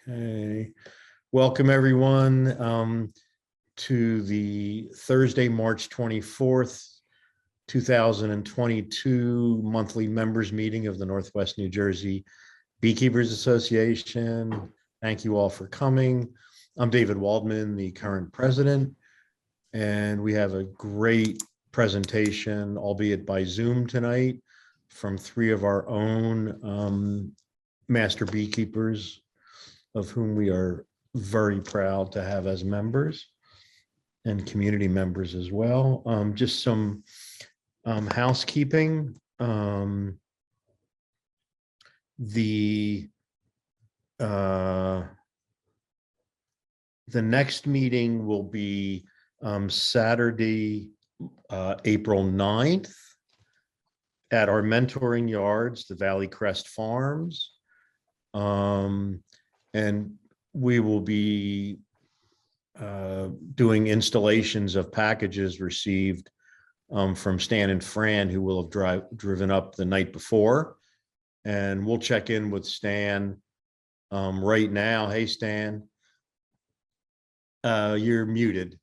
Okay, welcome everyone to the Thursday, March 24th, 2022 monthly members meeting of the Northwest New Jersey Beekeepers Association. Thank you all for coming. I'm David Waldman, the current president, and we have a great presentation, albeit by Zoom tonight, from three of our own master beekeepers, of whom we are very proud to have as members and community members as well. Just some housekeeping. The next meeting will be Saturday, April 9th at our mentoring yards, the Valley Crest Farms. And we will be doing installations of packages received from Stan and Fran, who will have driven up the night before. And we'll check in with Stan right now. Hey, Stan, you're muted.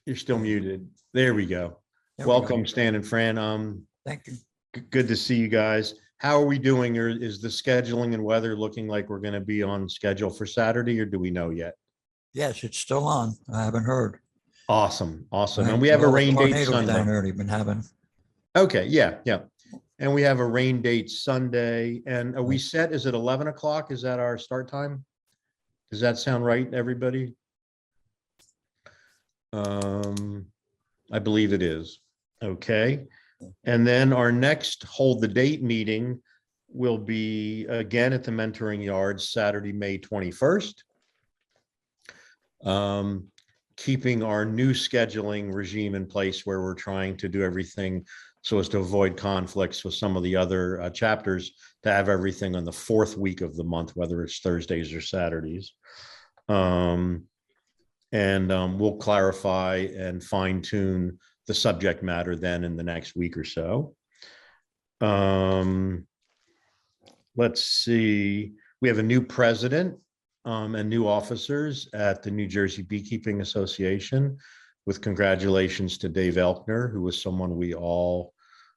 You're still muted. There we go. Welcome, Stan and Fran. Thank you. Good to see you guys. How are we doing? Or is the scheduling and weather looking like we're going to be on schedule for Saturday, or do we know yet? Yes, it's still on. I haven't heard. Awesome. And we have a rain date Sunday. Down there been having. Okay, yeah. And we have a rain date Sunday. And are we set? Is it 11 o'clock? Is that our start time? Does that sound right, everybody? I believe it is. Okay. And then our next hold the date meeting will be again at the mentoring yards Saturday, May 21st. Keeping our new scheduling regime in place, where we're trying to do everything so as to avoid conflicts with some of the other chapters, to have everything on the fourth week of the month, whether it's Thursdays or Saturdays. We'll clarify and fine tune the subject matter then in the next week or so. Let's see, we have a new president and new officers at the New Jersey Beekeeping Association, with congratulations to Dave Elkner, who was someone we all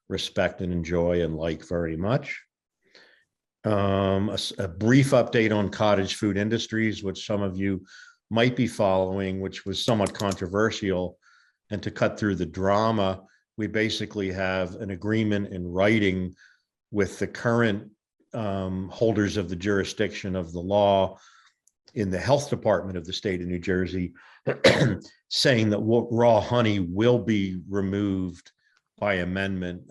respect and enjoy and like very much. A brief update on cottage food industries, which some of you might be following, which was somewhat controversial. And to cut through the drama, we basically have an agreement in writing with the current holders of the jurisdiction of the law in the health department of the state of New Jersey, saying that raw honey will be removed by amendment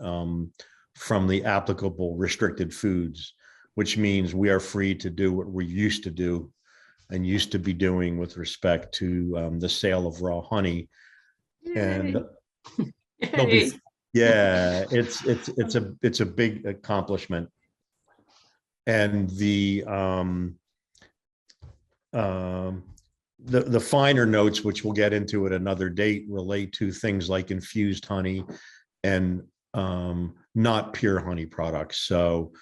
from the applicable restricted foods, which means we are free to do what we used to do and used to be doing with respect to the sale of raw honey. And it's a big accomplishment. And the finer notes, which we'll get into at another date, relate to things like infused honey and not pure honey products. So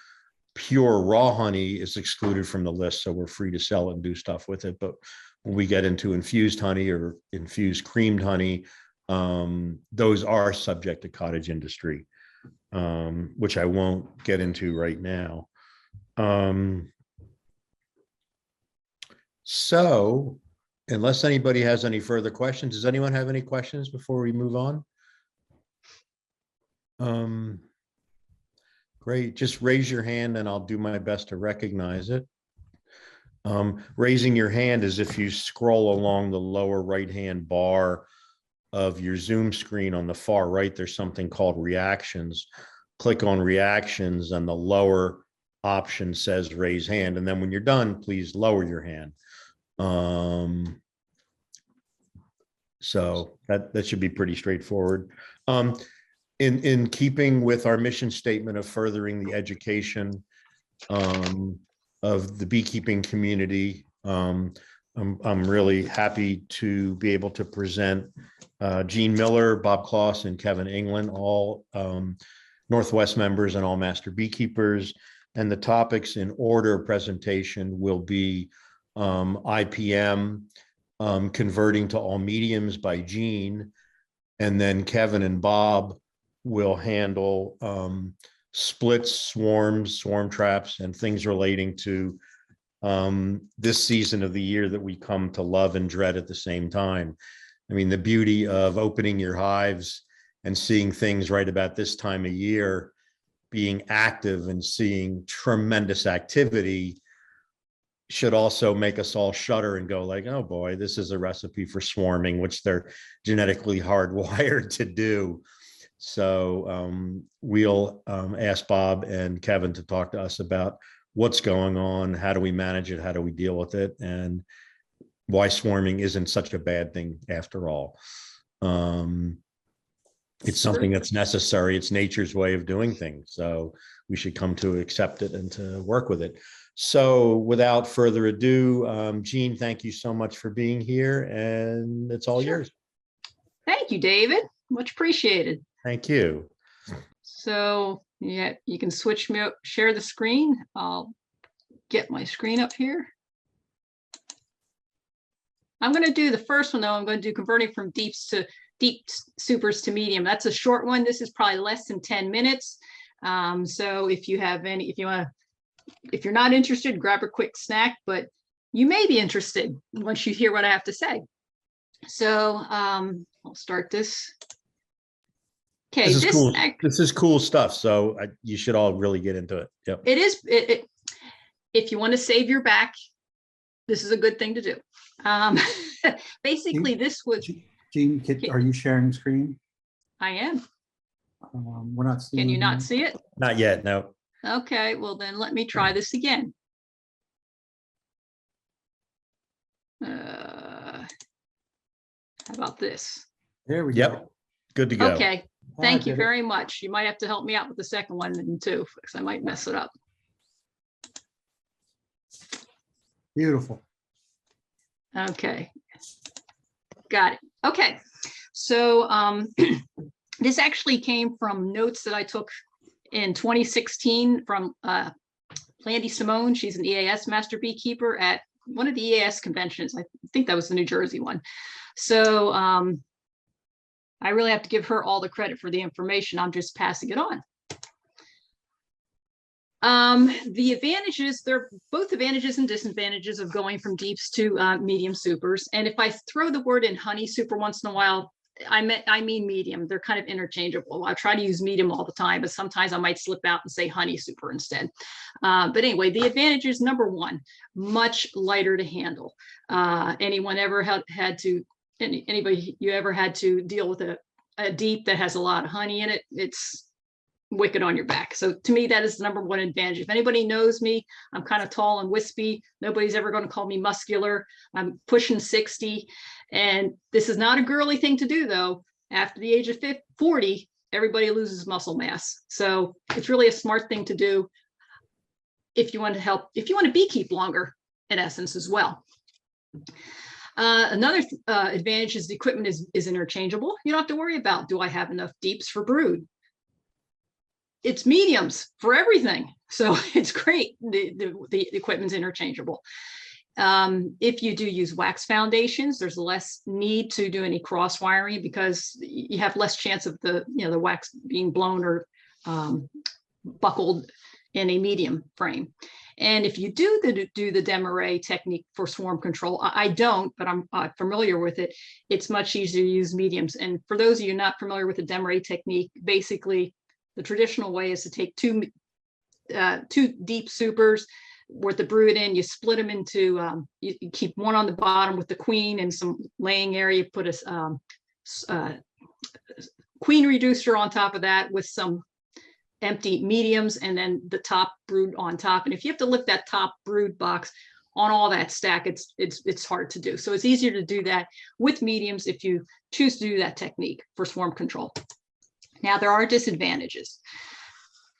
pure raw honey is excluded from the list, so we're free to sell it and do stuff with it. But when we get into infused honey or infused creamed honey, those are subject to cottage industry, which I won't get into right now. So unless anybody has any further questions, does anyone have any questions before we move on? Great, just raise your hand and I'll do my best to recognize it. Raising your hand is if you scroll along the lower right-hand bar of your Zoom screen on the far right, there's something called reactions. Click on reactions and the lower option says raise hand. And then when you're done, please lower your hand. So that should be pretty straightforward. In keeping with our mission statement of furthering the education of the beekeeping community, I'm really happy to be able to present Gene Miller, Bob Kloss, and Kevin Inglin, all Northwest members and all master beekeepers. And the topics in order of presentation will be IPM, converting to all mediums by Gene, and then Kevin and Bob will handle splits, swarms, swarm traps, and things relating to this season of the year that we come to love and dread at the same time. I mean, the beauty of opening your hives and seeing things right about this time of year, being active and seeing tremendous activity should also make us all shudder and go like, oh boy, this is a recipe for swarming, which they're genetically hardwired to do. So we'll ask Bob and Kevin to talk to us about what's going on, how do we manage it, how do we deal with it, and why swarming isn't such a bad thing after all. It's something that's necessary. It's nature's way of doing things. So we should come to accept it and to work with it. So without further ado, Gene, thank you so much for being here, and it's all yours. Thank you, David. Much appreciated. Thank you. So yeah, you can switch me up, share the screen. I'll get my screen up here. I'm going to do the first one though. I'm going to do converting from deep supers to medium. That's a short one. This is probably less than 10 minutes. So if you have any, if you're not interested, grab a quick snack, but you may be interested once you hear what I have to say. So I'll start this. Okay, this is cool. This is cool stuff. So you should all really get into it. Yep. It is. If you want to save your back, this is a good thing to do. Basically, this was. Gene, are you sharing screen? I am. We're not seeing. Can you not see it? Not yet. No. Okay. Well, then let me try this again. How about this? There we go. Yep. Good to go. Okay. Thank you very much. You might have to help me out with the second one too, because I might mess it up. Beautiful. Okay. Got it. Okay. So this actually came from notes that I took in 2016 from Landy Simone. She's an EAS master beekeeper at one of the EAS conventions. I think that was the New Jersey one. So I really have to give her all the credit for the information. I'm just passing it on. The advantages, they're both advantages and disadvantages of going from deeps to medium supers. And if I throw the word in honey super once in a while, I mean medium. They're kind of interchangeable. I try to use medium all the time, but sometimes I might slip out and say honey super instead. But anyway, the advantages, number one, much lighter to handle. Anyone ever had to, anybody you ever had to deal with a deep that has a lot of honey in it, it's wicked on your back. So to me, that is the number one advantage. If anybody knows me, I'm kind of tall and wispy. Nobody's ever going to call me muscular. I'm pushing 60. And this is not a girly thing to do, though. After the age of 40, everybody loses muscle mass. So it's really a smart thing to do if you want to help, if you want to beekeep longer, in essence, as well. Another advantage is the equipment is interchangeable. You don't have to worry about, do I have enough deeps for brood? It's mediums for everything. So it's great. The equipment's interchangeable. If you do use wax foundations, there's less need to do any cross wiring because you have less chance of the wax being blown or buckled in a medium frame. And if you do the Demarest technique for swarm control, I don't, but I'm familiar with it. It's much easier to use mediums. And for those of you not familiar with the Demarest technique, basically the traditional way is to take two deep supers with the brood in, you split them into, you keep one on the bottom with the queen and some laying area, put a queen reducer on top of that with some empty mediums, and then the top brood on top. And if you have to lift that top brood box on all that stack, it's hard to do. So it's easier to do that with mediums if you choose to do that technique for swarm control. Now there are disadvantages.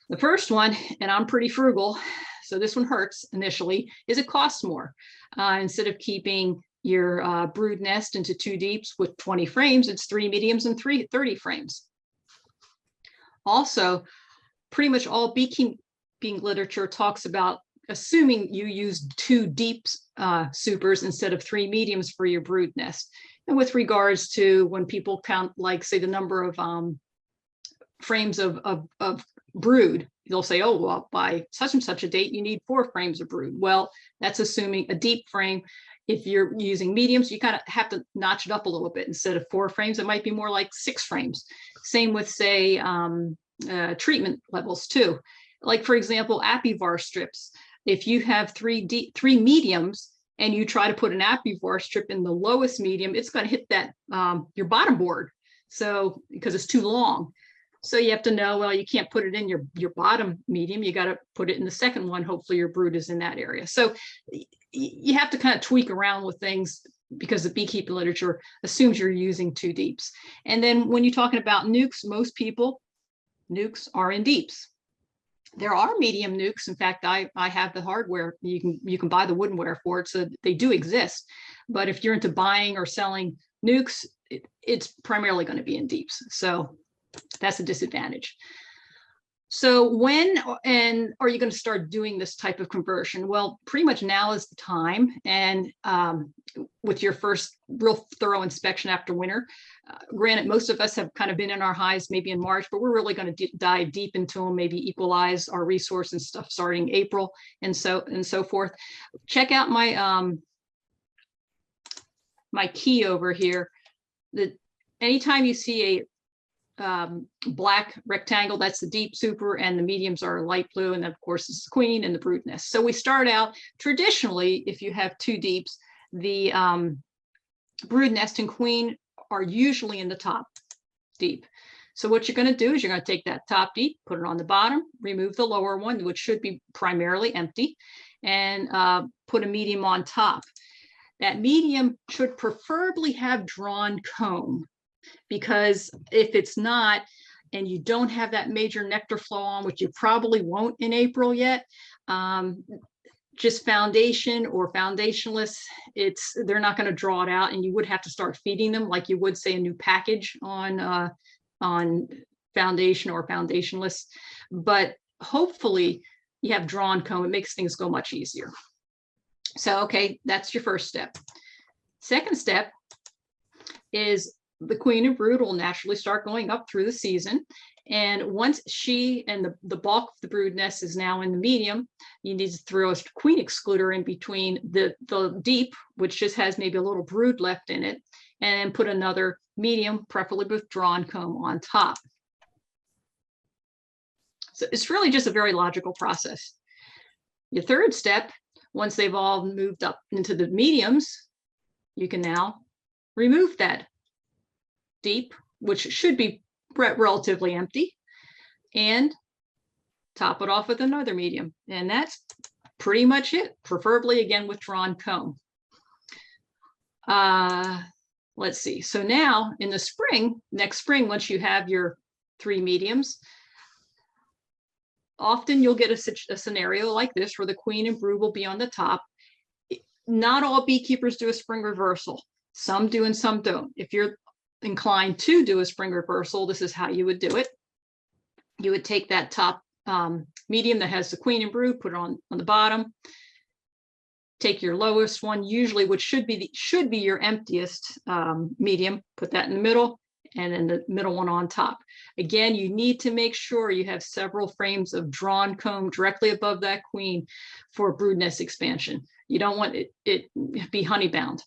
The first one, and I'm pretty frugal, so this one hurts initially, is it costs more. Instead of keeping your brood nest into 2 deeps with 20 frames, it's 3 mediums and 30 frames. Also, pretty much all beekeeping literature talks about assuming you use 2 deep supers instead of 3 mediums for your brood nest. And with regards to when people count, like say the number of frames of brood, they'll say, oh, well, by such and such a date, you need 4 frames of brood. Well, that's assuming a deep frame. If you're using mediums, you kind of have to notch it up a little bit. Instead of 4 frames, it might be more like 6 frames. Same with, say, treatment levels too. Like, for example, Apivar strips. If you have 3 mediums and you try to put an Apivar strip in the lowest medium, it's going to hit that your bottom board. So because it's too long. So you have to know, well, you can't put it in your bottom medium. You got to put it in the second one. Hopefully your brood is in that area. So you have to kind of tweak around with things because the beekeeping literature assumes you're using 2 deeps. And then when you're talking about nukes, most people, nukes are in deeps. There are medium nukes. In fact, I have the hardware. You can buy the woodenware for it, so they do exist. But if you're into buying or selling nukes, it's primarily going to be in deeps. So that's a disadvantage. So when and are you going to start doing this type of conversion? Well, pretty much now is the time. And with your first real thorough inspection after winter, granted, most of us have kind of been in our hives maybe in March, but we're really going to dive deep into them, maybe equalize our resource and stuff starting April and so forth. Check out my my key over here. That anytime you see a black rectangle, that's the deep super, and the mediums are light blue, and then of course it's the queen and the brood nest. So we start out traditionally, if you have 2 deeps, the brood nest and queen are usually in the top deep. So what you're going to do is you're going to take that top deep, put it on the bottom, remove the lower one, which should be primarily empty, and put a medium on top. That medium should preferably have drawn comb, because if it's not, and you don't have that major nectar flow on, which you probably won't in April yet, just foundation or foundationless, they're not going to draw it out, and you would have to start feeding them like you would say a new package on foundation or foundationless. But hopefully you have drawn comb. It makes things go much easier. So, okay, that's your first step. Second step is the queen and brood will naturally start going up through the season. And once she and the bulk of the brood nest is now in the medium, you need to throw a queen excluder in between the deep, which just has maybe a little brood left in it, and put another medium, preferably with drawn comb, on top. So it's really just a very logical process. Your third step, once they've all moved up into the mediums, you can now remove that deep, which should be relatively empty, and top it off with another medium. And that's pretty much it, preferably again with drawn comb. Let's see. So now in the spring, next spring, once you have your 3 mediums, often you'll get a scenario like this where the queen and brood will be on the top. Not all beekeepers do a spring reversal. Some do and some don't. If you're inclined to do a spring reversal, this is how you would do it. You would take that top medium that has the queen and brood, put it on the bottom, take your lowest one, usually which should be your emptiest medium, put that in the middle, and then the middle one on top. Again, you need to make sure you have several frames of drawn comb directly above that queen for brood nest expansion. You don't want it be honey bound.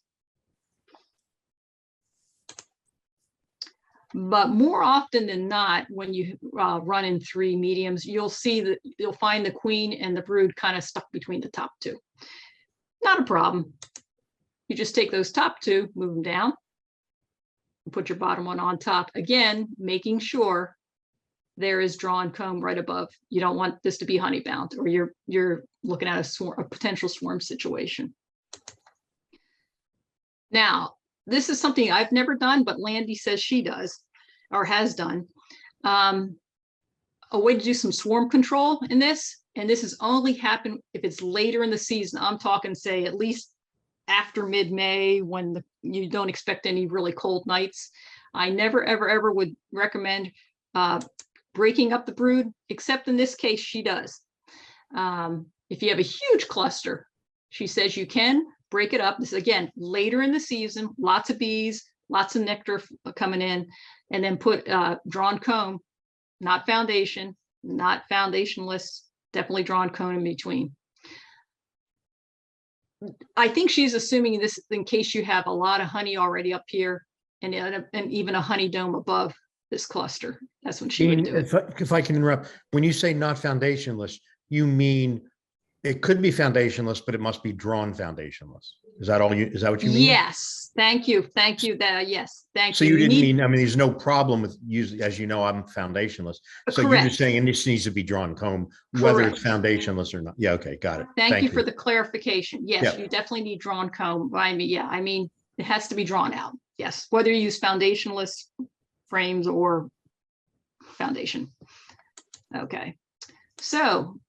But more often than not, when you run in 3 mediums, you'll find the queen and the brood kind of stuck between the top 2. Not a problem. You just take those top 2, move them down, and put your bottom one on top. Again, making sure there is drawn comb right above. You don't want this to be honey bound, or you're looking at a potential swarm situation. Now, this is something I've never done, but Landy says she does or has done. A way to do some swarm control in this, and this has only happened if it's later in the season. I'm talking, say, at least after mid-May, when you don't expect any really cold nights. I never, ever, ever would recommend breaking up the brood, except in this case, she does. If you have a huge cluster, she says you can break it up. This is, again, later in the season, lots of bees, lots of nectar coming in, and then put drawn comb, not foundation, not foundationless, definitely drawn comb in between. I think she's assuming this in case you have a lot of honey already up here and even a honey dome above this cluster. That's when she would do it. If I can interrupt, when you say not foundationless, you mean it could be foundationless, but it must be drawn foundationless. Is that what you mean? Yes. Thank you. Thank you. Yes. Thank you. So you didn't mean, I mean, there's no problem with using, as you know, I'm foundationless. So you're just saying, and this needs to be drawn comb, whether it's foundationless or not. Yeah. Okay. Got it. Thank you for the clarification. Yes, you definitely need drawn comb. I mean, it has to be drawn out. Yes. Whether you use foundationless frames or foundation. Okay. So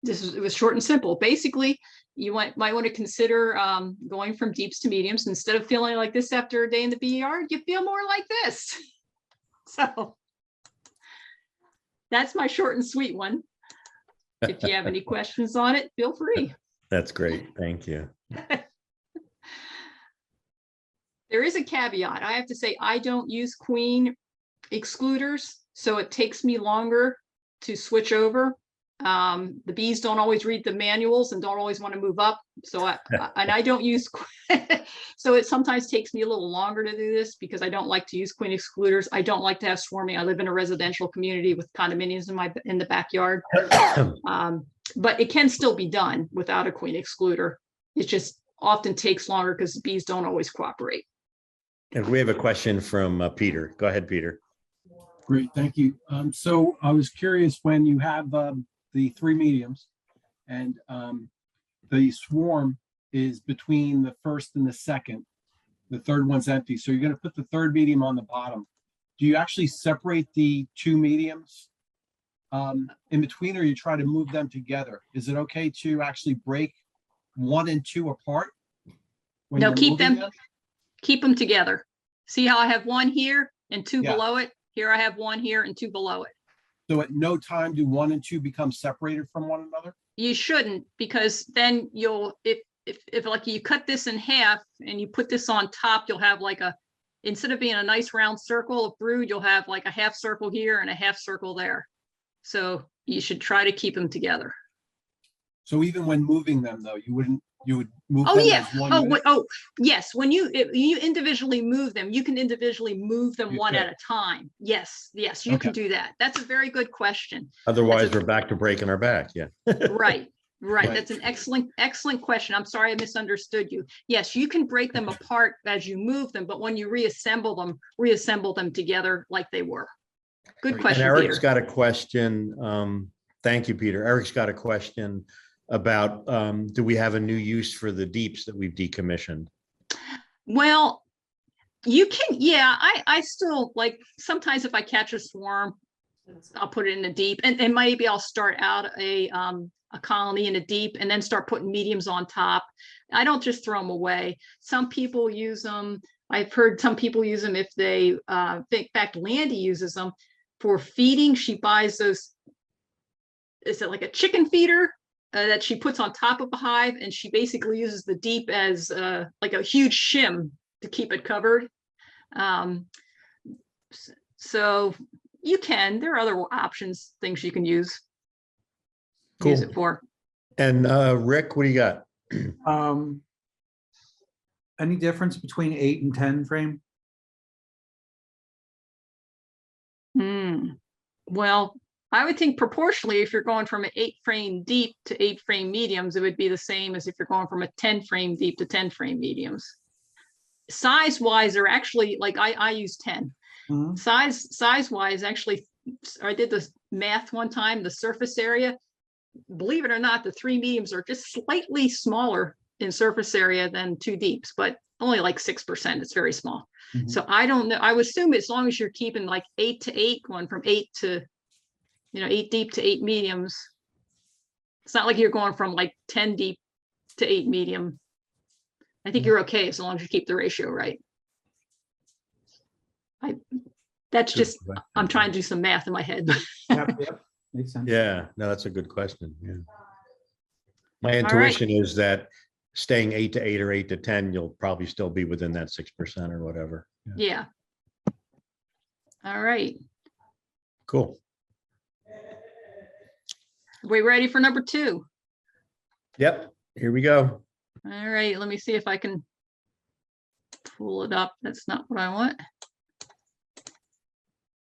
it was short and simple. Basically, you might want to consider going from deeps to mediums. Instead of feeling like this after a day in the bee yard, you feel more like this. So that's my short and sweet one. If you have any questions on it, feel free. That's great. Thank you. There is a caveat. I have to say, I don't use queen excluders, so it takes me longer to switch over. The bees don't always read the manuals and don't always want to move up. So I don't use, so it sometimes takes me a little longer to do this because I don't like to use queen excluders. I don't like to have swarming. I live in a residential community with condominiums in the backyard. But it can still be done without a queen excluder. It just often takes longer because bees don't always cooperate. And we have a question from Peter. Go ahead, Peter. Great, thank you. So I was curious, when you have the 3 mediums and the swarm is between the first and the second, the third one's empty. So you're going to put the third medium on the bottom. Do you actually separate the 2 mediums in between, or you try to move them together? Is it okay to actually break 1 and 2 apart? No, keep them together. See how I have 1 here and 2 below it? Here I have 1 here and 2 below it. So at no time do 1 and 2 become separated from one another? You shouldn't, because then you'll, if like you cut this in half and you put this on top, you'll have like instead of being a nice round circle of brood, you'll have like a half circle here and a half circle there. So you should try to keep them together. So even when moving them though, you would move Oh them yeah. as one unit? Yes. When you individually move them, you can individually move them one at a time. Yes, you can do that. That's a very good question. Otherwise, we're back to breaking our back. Yeah. Right. That's an excellent question. I'm sorry I misunderstood you. Yes, you can break them apart as you move them, but when you reassemble them together like they were. Good question. And Eric's Peter. got a question. Thank you, Peter. Eric's got a question about do we have a new use for the deeps that we've decommissioned? Well, you can, I still like, sometimes if I catch a swarm, I'll put it in a deep, and maybe I'll start out a colony in a deep and then start putting mediums on top. I don't just throw them away. Some people use them. I've heard some people use them if they, in fact, Landy uses them for feeding. She buys those, is it like a chicken feeder? That she puts on top of a hive, and she basically uses the deep as like a huge shim to keep it covered. So there are other options, things you can use it for. And Rick, what do you got? Any difference between 8 and 10 frame? Well, I would think proportionally, if you're going from an 8 frame deep to 8 frame mediums, it would be the same as if you're going from a 10 frame deep to 10 frame mediums. Size wise, they're actually like I use 10. Size wise, actually, I did the math one time. The surface area, believe it or not, the 3 mediums are just slightly smaller in surface area than 2 deeps, but only like 6%. It's very small. So I don't know. I would assume as long as you're keeping like 8 to 8, going from 8 to 8 deep to 8 mediums, It's not like you're going from like 10 deep to 8 medium. I think you're okay as long as you keep the ratio right. That's Good just, question. I'm trying to do some math in my head. Yep, makes sense. Yeah, no, that's a good question. Yeah. My right. intuition is that staying 8 to 8 or 8 to 10, you'll probably still be within that 6% or whatever. Yeah. All right. Cool. We ready for number 2? Yep, here we go. All right, let me see if I can pull it up. That's not what I want.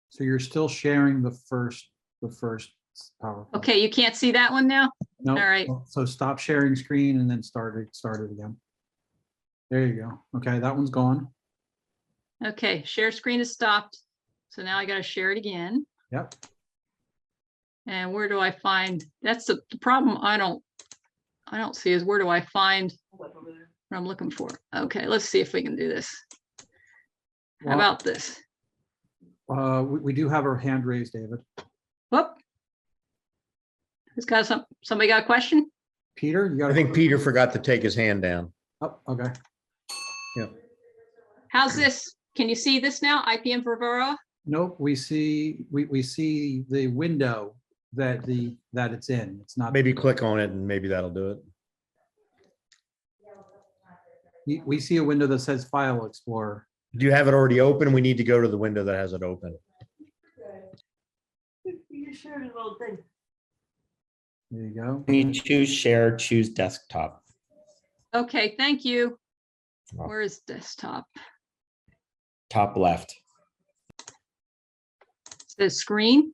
So you're still sharing the first PowerPoint. Okay, you can't see that one now? No. all right. So stop sharing screen and then start it again. There you go. Okay, that one's gone. Okay, share screen is stopped. So now I got to share it again. Yep. And where do I find, that's the problem I don't see is where do I find what I'm looking for? Okay, let's see if we can do this. How Well, about this? we do have our hand raised, David. Whoop. Who's got somebody got a question? Peter, you got. I think Peter forgot to take his hand down. Oh, okay. How's this? Can you see this now? IPM for Varroa? Nope, we see the window that it's in. It's not. Maybe click on it and maybe that'll do it. We see a window that says File Explorer. Do you have it already open? We need to go to the window that has it open. You shared a little thing. There you go. When you choose share, choose desktop. Okay, thank you. Wow. Where is desktop? Top left. The screen.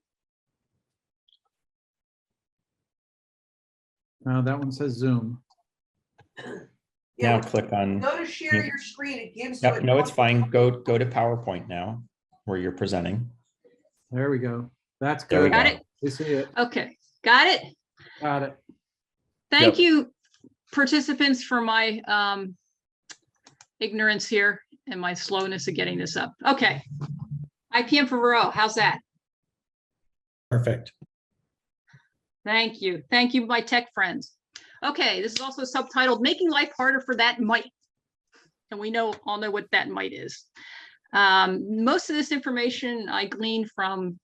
That one says Zoom. Now Yeah, click on. go to share your screen. It gives you. Yep, no, it's fine. Go to PowerPoint now, where you're presenting. There we go. That's There we good. Got go. it? We see it. Okay, got it. Got it. Thank Yep. you, participants, for my ignorance here and my slowness of getting this up. Okay. IPM for Varroa, how's that? Perfect. Thank you. Thank you, my tech friends. Okay, this is also subtitled Making Life Harder for That Mite. And we all know what that mite is. Most of this information I gleaned from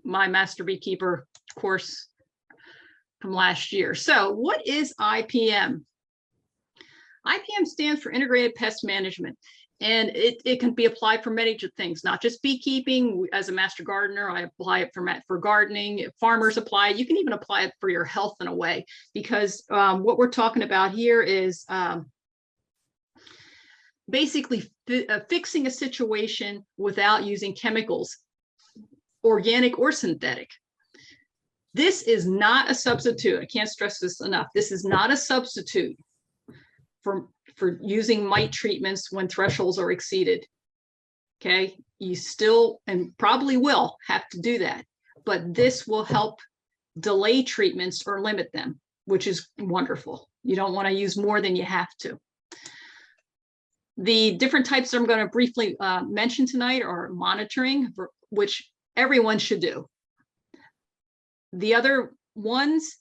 my Master Beekeeper course from last year. So what is IPM? IPM stands for Integrated Pest Management. And it can be applied for many things, not just beekeeping. As a master gardener, I apply it for gardening. Farmers apply it. You can even apply it for your health in a way, because what we're talking about here is basically fixing a situation without using chemicals, organic or synthetic. This is not a substitute. I can't stress this enough. This is not a substitute for using mite treatments when thresholds are exceeded. Okay, you still and probably will have to do that, but this will help delay treatments or limit them, which is wonderful. You don't want to use more than you have to. The different types I'm going to briefly mention tonight are monitoring, which everyone should do. The other ones,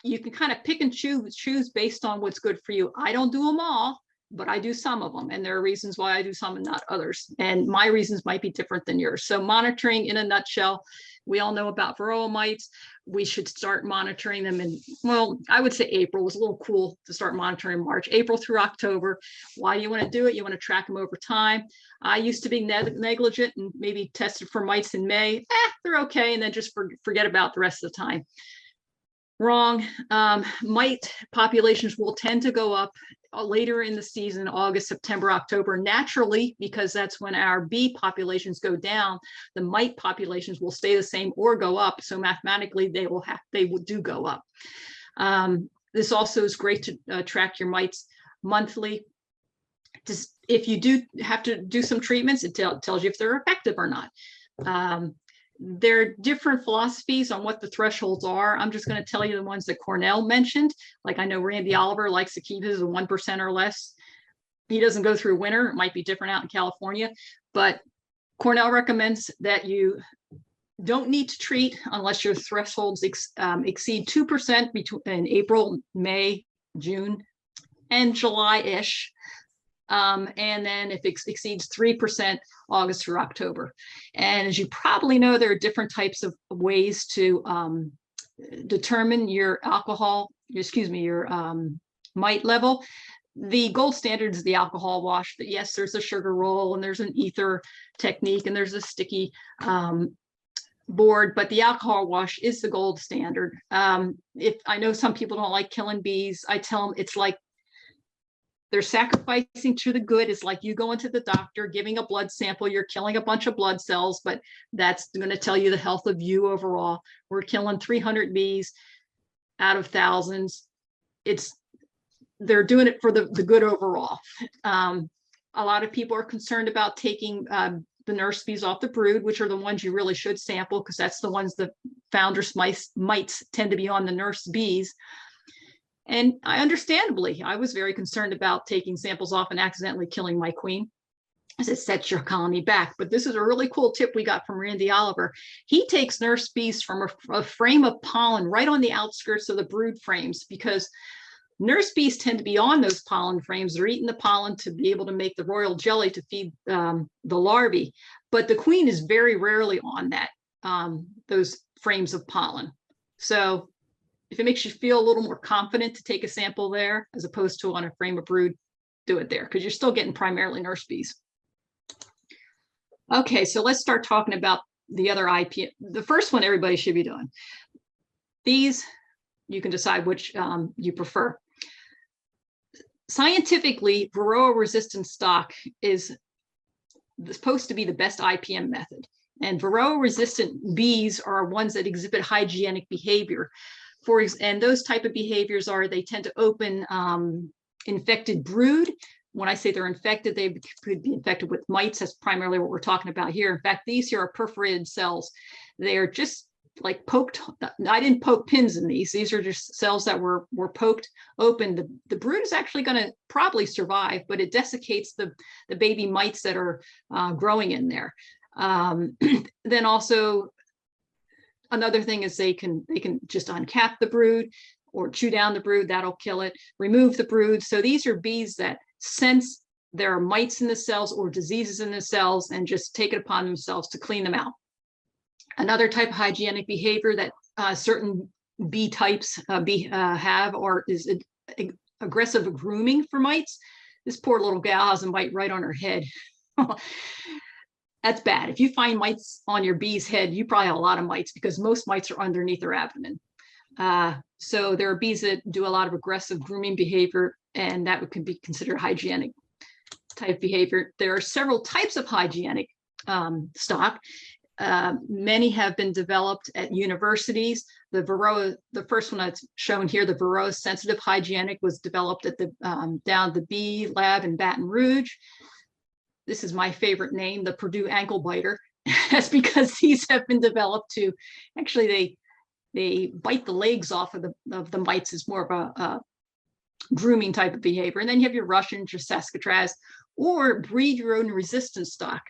you can kind of pick and choose based on what's good for you. I don't do them all, but I do some of them. And there are reasons why I do some and not others. And my reasons might be different than yours. So monitoring in a nutshell, we all know about Varroa mites. We should start monitoring them in, well, I would say April. It was a little cool to start monitoring in March, April through October. Why do you want to do it? You want to track them over time. I used to be negligent and maybe tested for mites in May. They're okay. And then just forget about the rest of the time. Wrong. Mite populations will tend to go up later in the season, August, September, October, naturally, because that's when our bee populations go down. The mite populations will stay the same or go up. So mathematically, they do go up. This also is great to track your mites monthly. Just if you do have to do some treatments, it tells you if they're effective or not. There are different philosophies on what the thresholds are. I'm just going to tell you the ones that Cornell mentioned. Like I know Randy Oliver likes to keep his 1% or less. He doesn't go through winter. It might be different out in California, but Cornell recommends that you don't need to treat unless your thresholds exceed 2% between in April, May, June, and July-ish. And then if it exceeds 3%, August through October. And as you probably know, there are different types of ways to determine your mite level. The gold standard is the alcohol wash, but yes, there's a sugar roll and there's an ether technique and there's a sticky board, but the alcohol wash is the gold standard. If I know some people don't like killing bees, I tell them it's like they're sacrificing to the good. It's like you going to the doctor, giving a blood sample, you're killing a bunch of blood cells, but that's going to tell you the health of you overall. We're killing 300 bees out of thousands. They're doing it for the good overall. A lot of people are concerned about taking the nurse bees off the brood, which are the ones you really should sample because that's the ones the founders mites tend to be on the nurse bees. And I was very concerned about taking samples off and accidentally killing my queen, as it sets your colony back. But this is a really cool tip we got from Randy Oliver. He takes nurse bees from a frame of pollen right on the outskirts of the brood frames, because nurse bees tend to be on those pollen frames. They're eating the pollen to be able to make the royal jelly to feed the larvae. But the queen is very rarely on those frames of pollen. So if it makes you feel a little more confident to take a sample there, as opposed to on a frame of brood, do it there, because you're still getting primarily nurse bees. Okay, so let's start talking about the other IP. The first one everybody should be doing. These, you can decide which you prefer. Scientifically, Varroa resistant stock is supposed to be the best IPM method. And Varroa resistant bees are ones that exhibit hygienic behavior. And those type of behaviors are they tend to open infected brood. When I say they're infected, they could be infected with mites. That's primarily what we're talking about here. In fact, these here are perforated cells. They are just like poked. I didn't poke pins in these. These are just cells that were poked open. The brood is actually going to probably survive, but it desiccates the baby mites that are growing in there. Then also, another thing is they can just uncap the brood or chew down the brood. That'll kill it. Remove the brood. So these are bees that sense there are mites in the cells or diseases in the cells and just take it upon themselves to clean them out. Another type of hygienic behavior that certain bee types have is aggressive grooming for mites. This poor little gal has a mite right on her head. That's bad. If you find mites on your bee's head, you probably have a lot of mites, because most mites are underneath their abdomen. So there are bees that do a lot of aggressive grooming behavior, and that could be considered hygienic type behavior. There are several types of hygienic stock. Many have been developed at universities. The Varroa, the first one that's shown here, the Varroa sensitive hygienic, was developed at the down the bee lab in Baton Rouge. This is my favorite name, the Purdue ankle biter. That's because these have been developed to, actually they bite the legs off of the mites. Is more of a grooming type of behavior. And then you have your Russians, your Saskatraz, or breed your own resistance stock.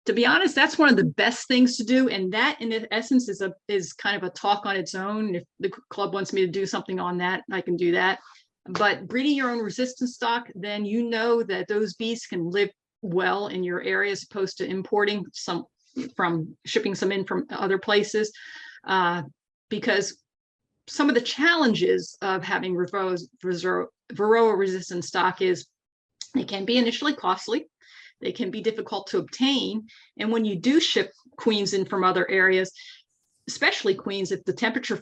To be honest, that's one of the best things to do. And that in essence is kind of a talk on its own. If the club wants me to do something on that, I can do that. But breeding your own resistance stock, then you know that those bees can live well in your area, as opposed to importing some shipping some in from other places, because some of the challenges of having Varroa resistant stock is they can be initially costly, they can be difficult to obtain, and when you do ship queens in from other areas, especially queens, if the temperature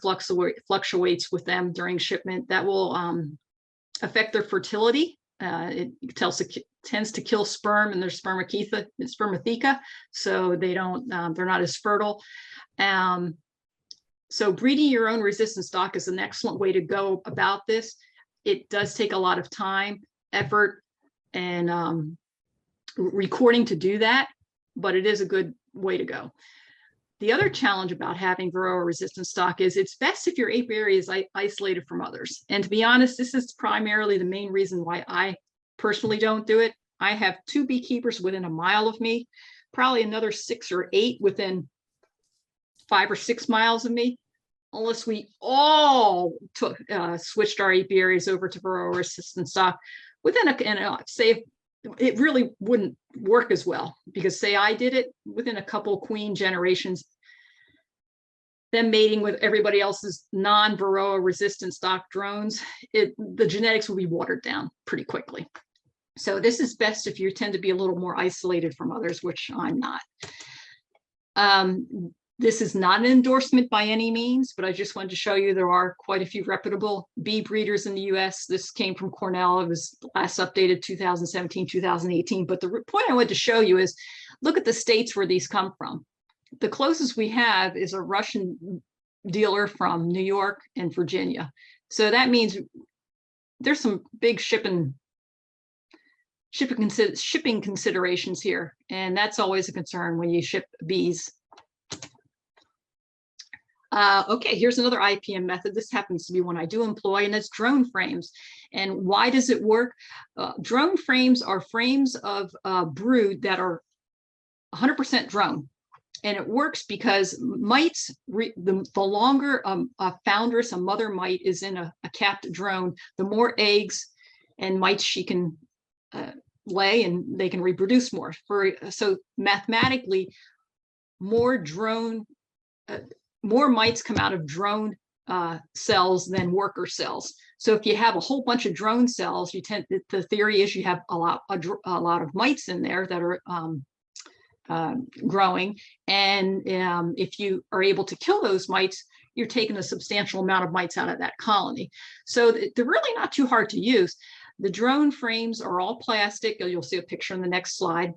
fluctuates with them during shipment, that will affect their fertility. It tends to kill sperm and their spermatheca, so they're not as fertile. So breeding your own resistant stock is an excellent way to go about this. It does take a lot of time, effort, and recording to do that, but it is a good way to go. The other challenge about having Varroa resistant stock is it's best if your apiary is isolated from others. And to be honest, this is primarily the main reason why I personally don't do it. I have 2 beekeepers within a mile of me, probably another 6 or 8 within 5 or 6 miles of me, unless we all switched our apiaries over to Varroa resistant stock within say it really wouldn't work as well, because say I did it within a couple queen generations, them mating with everybody else's non-Varroa resistant stock drones, the genetics will be watered down pretty quickly. So this is best if you tend to be a little more isolated from others, which I'm not. This is not an endorsement by any means, but I just wanted to show you there are quite a few reputable bee breeders in the US. This came from Cornell. It was last updated 2017, 2018. But the point I wanted to show you is, look at the states where these come from. The closest we have is a Russian dealer from New York and Virginia. So that means there's some big shipping considerations here. And that's always a concern when you ship bees. Okay, here's another IPM method. This happens to be one I do employ, and it's drone frames. And why does it work? Drone frames are frames of brood that are 100% drone. And it works because mites, the longer a foundress, a mother mite, is in a capped drone, the more eggs and mites she can lay, and they can reproduce more. So mathematically, more mites come out of drone cells than worker cells. So if you have a whole bunch of drone cells, the theory is you have a lot of mites in there that are growing. And if you are able to kill those mites, you're taking a substantial amount of mites out of that colony. So they're really not too hard to use. The drone frames are all plastic. You'll see a picture in the next slide.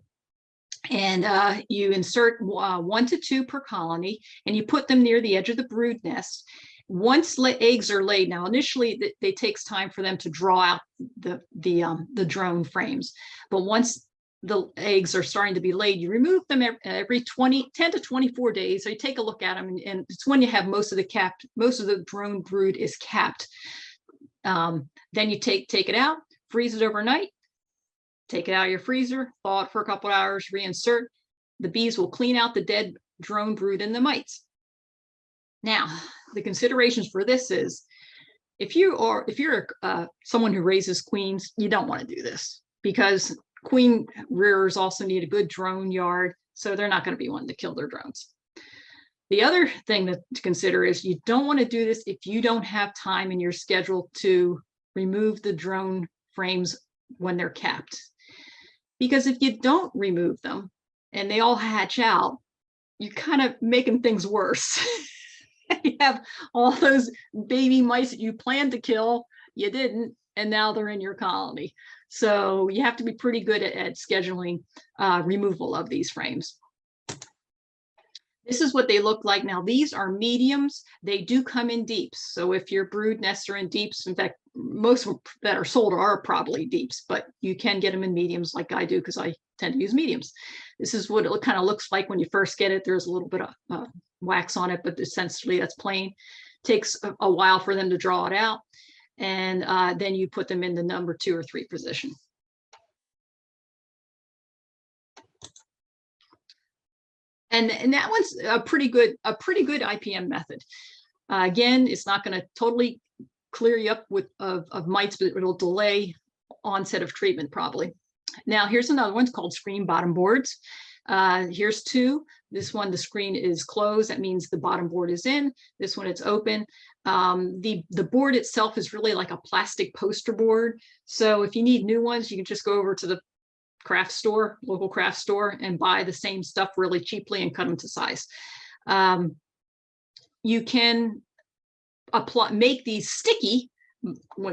And you insert 1 to 2 per colony, and you put them near the edge of the brood nest. Once eggs are laid, now initially it takes time for them to draw out the drone frames, but once the eggs are starting to be laid, you remove them every 10 to 24 days. So you take a look at them, and it's when you have most of the drone brood is capped. Then you take it out, freeze it overnight. Take it out of your freezer, thaw it for a couple of hours, reinsert. The bees will clean out the dead drone brood and the mites. Now, the considerations for this is, if you're someone who raises queens, you don't want to do this, because queen rearers also need a good drone yard, so they're not going to be wanting to kill their drones. The other thing to consider is you don't want to do this if you don't have time in your schedule to remove the drone frames when they're capped. Because if you don't remove them and they all hatch out, you're kind of making things worse. You have all those baby mice that you planned to kill, you didn't, and now they're in your colony. So you have to be pretty good at scheduling removal of these frames. This is what they look like. Now, these are mediums. They do come in deeps. So if your brood nests are in deeps, in fact, most that are sold are probably deeps, but you can get them in mediums like I do, because I tend to use mediums. This is what it kind of looks like when you first get it. There's a little bit of wax on it, but essentially that's plain. Takes a while for them to draw it out. And then you put them in the number 2 or 3 position. And that one's a pretty good IPM method. Again, it's not going to totally clear you up of mites, but it'll delay onset of treatment probably. Now here's another one. It's called screen bottom boards. Here's 2. This one, the screen is closed. That means the bottom board is in. This one, it's open. The board itself is really like a plastic poster board. So if you need new ones, you can just go over to the craft store, local craft store, and buy the same stuff really cheaply and cut them to size. You can make these sticky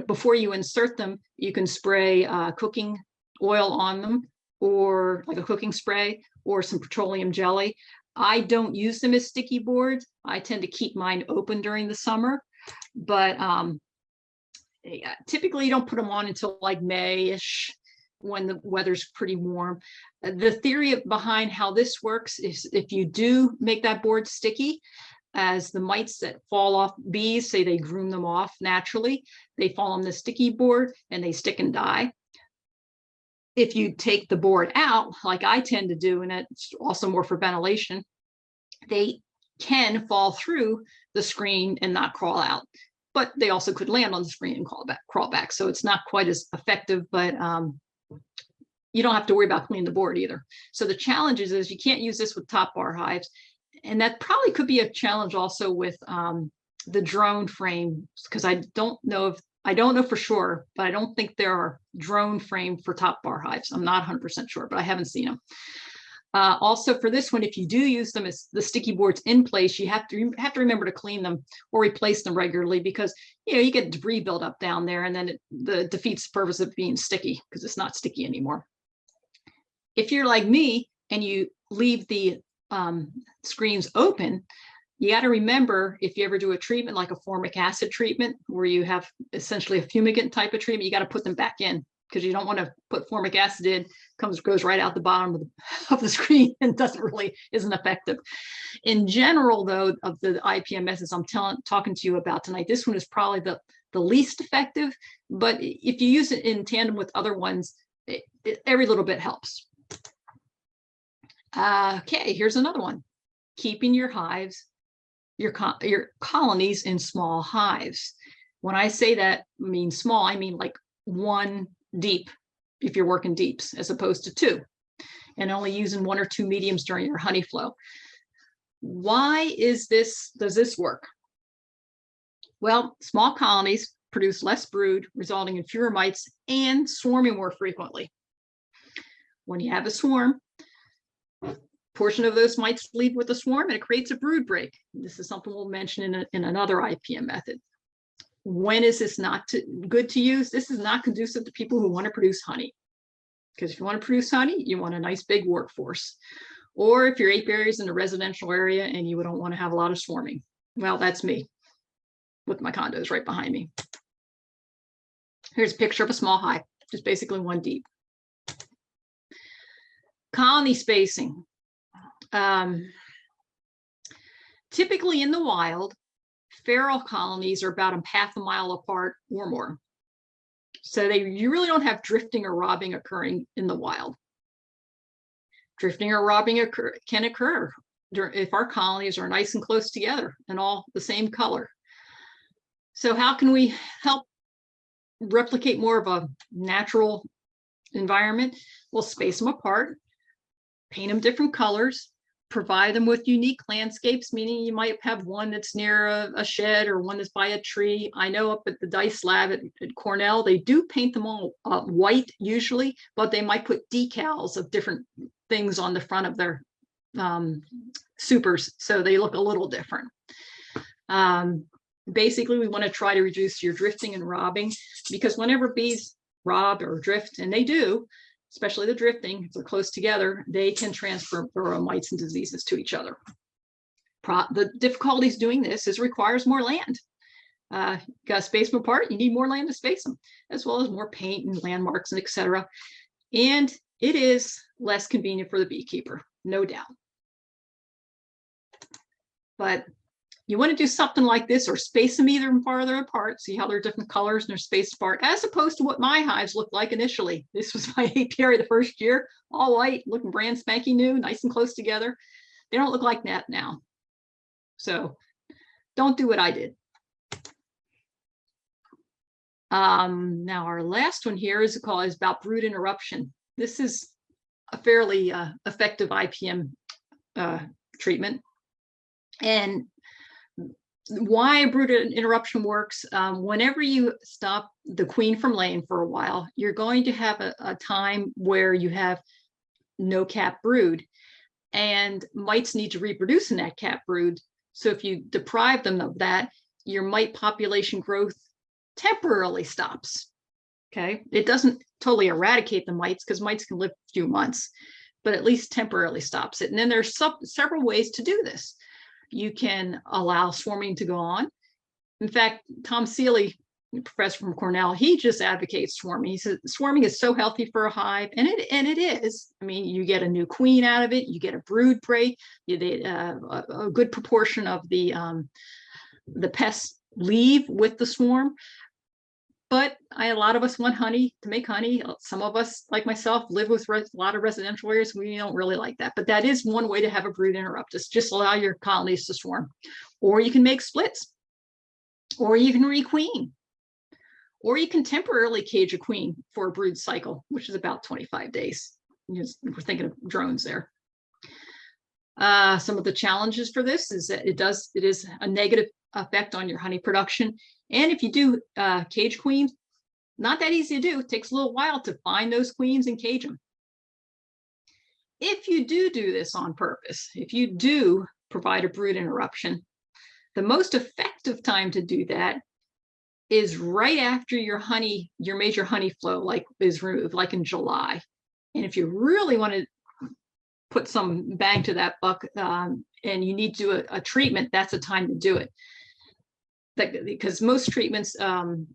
before you insert them. You can spray cooking oil on them, or like a cooking spray, or some petroleum jelly. I don't use them as sticky boards. I tend to keep mine open during the summer, but typically you don't put them on until like May-ish, when the weather's pretty warm. The theory behind how this works is, if you do make that board sticky, as the mites that fall off bees, say they groom them off naturally, they fall on the sticky board and they stick and die. If you take the board out, like I tend to do, and it's also more for ventilation, they can fall through the screen and not crawl out. But they also could land on the screen and crawl back. So it's not quite as effective, but you don't have to worry about cleaning the board either. So the challenge is you can't use this with top bar hives. And that probably could be a challenge also with the drone frame, because I don't know for sure, but I don't think there are drone frame for top bar hives. I'm not 100% sure, but I haven't seen them. Also for this one, if you do use them as the sticky boards in place, you have to remember to clean them or replace them regularly, because you get debris build up down there, and then it defeats the purpose of being sticky because it's not sticky anymore. If you're like me and you leave the screens open, you got to remember, if you ever do a treatment like a formic acid treatment, where you have essentially a fumigant type of treatment, you got to put them back in, because you don't want to put formic acid in, goes right out the bottom of the screen and isn't effective. In general, though, of the IPM methods I'm talking to you about tonight, this one is probably the least effective, but if you use it in tandem with other ones, every little bit helps. Okay, here's another one. Keeping your hives, your colonies in small hives. When I say that mean small, I mean like 1 deep if you're working deeps, as opposed to 2, and only using 1 or 2 mediums during your honey flow. Why does this work? Well, small colonies produce less brood, resulting in fewer mites and swarming more frequently. When you have a swarm, portion of those mites leave with the swarm, and it creates a brood break. This is something we'll mention in another IPM method. When is this not good to use? This is not conducive to people who want to produce honey. Because if you want to produce honey, you want a nice big workforce. Or if your apiary's in a residential area and you don't want to have a lot of swarming. Well, that's me with my condos right behind me. Here's a picture of a small hive, just basically 1 deep. Colony spacing. Typically in the wild, feral colonies are about 1/2 a mile apart or more. So you really don't have drifting or robbing occurring in the wild. Drifting or robbing can occur if our colonies are nice and close together and all the same color. So how can we help replicate more of a natural environment? We'll space them apart, paint them different colors, provide them with unique landscapes, meaning you might have one that's near a shed or one that's by a tree. I know up at the Dice Lab at Cornell, they do paint them all white usually, but they might put decals of different things on the front of their supers, so they look a little different. Basically, we want to try to reduce your drifting and robbing, because whenever bees rob or drift, and they do, especially the drifting, if they're close together, they can transfer Varroa mites and diseases to each other. The difficulties doing this is requires more land. You got to space them apart, you need more land to space them, as well as more paint and landmarks and etc. And it is less convenient for the beekeeper, no doubt. But you want to do something like this, or space them even farther apart. See how they're different colors and they're spaced apart, as opposed to what my hives looked like initially. This was my apiary the first year, all white, looking brand spanking new, nice and close together. They don't look like that now. So don't do what I did. Now our last one here is about brood interruption. This is a fairly effective IPM treatment. And why brood interruption works, whenever you stop the queen from laying for a while, you're going to have a time where you have no cap brood, and mites need to reproduce in that cap brood. So if you deprive them of that, your mite population growth temporarily stops. Okay, it doesn't totally eradicate the mites, because mites can live a few months, but at least temporarily stops it. And then there's several ways to do this. You can allow swarming to go on. In fact, Tom Seeley, professor from Cornell, he just advocates swarming. He says swarming is so healthy for a hive, and it is. I mean, you get a new queen out of it, you get a brood break, you get a good proportion of the pests leave with the swarm. But a lot of us want honey to make honey. Some of us, like myself, live with a lot of residential areas. We don't really like that. But that is one way to have a brood interrupt. Just allow your colonies to swarm. Or you can make splits. Or you can requeen. Or you can temporarily cage a queen for a brood cycle, which is about 25 days. We're thinking of drones there. Some of the challenges for this is that it is a negative effect on your honey production. And if you do cage queens, not that easy to do. It takes a little while to find those queens and cage them. If you do this on purpose, if you do provide a brood interruption, the most effective time to do that is right after your major honey flow is removed, like in July. And if you really want to put some bang to that buck and you need to do a treatment, that's the time to do it. Because most treatments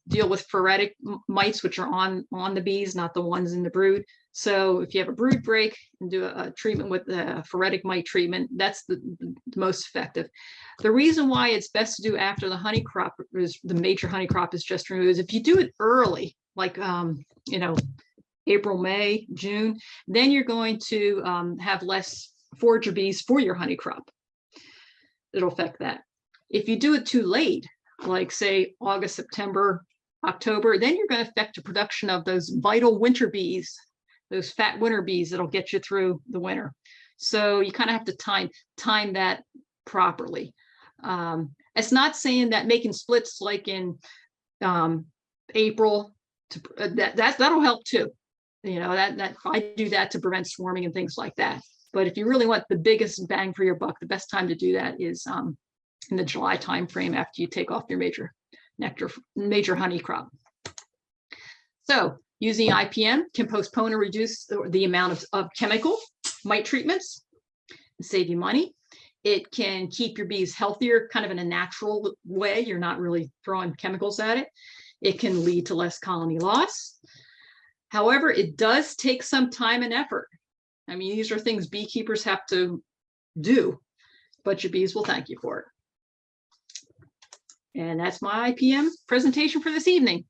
deal with phoretic mites, which are on the bees, not the ones in the brood. So if you have a brood break and do a treatment with the phoretic mite treatment, that's the most effective. The reason why it's best to do after the honey crop is the major honey crop is just removed is if you do it early, like April, May, June, then you're going to have less forager bees for your honey crop. It'll affect that. If you do it too late, like say August, September, October, then you're going to affect the production of those vital winter bees, those fat winter bees that'll get you through the winter. So you kind of have to time that properly. It's not saying that making splits like in April, that'll help too. That I do that to prevent swarming and things like that. But if you really want the biggest bang for your buck, the best time to do that is in the July timeframe after you take off your major honey crop. So using IPM can postpone or reduce the amount of chemical mite treatments and save you money. It can keep your bees healthier, kind of in a natural way. You're not really throwing chemicals at it. It can lead to less colony loss. However, it does take some time and effort. I mean, these are things beekeepers have to do, but your bees will thank you for it. And that's my IPM presentation for this evening.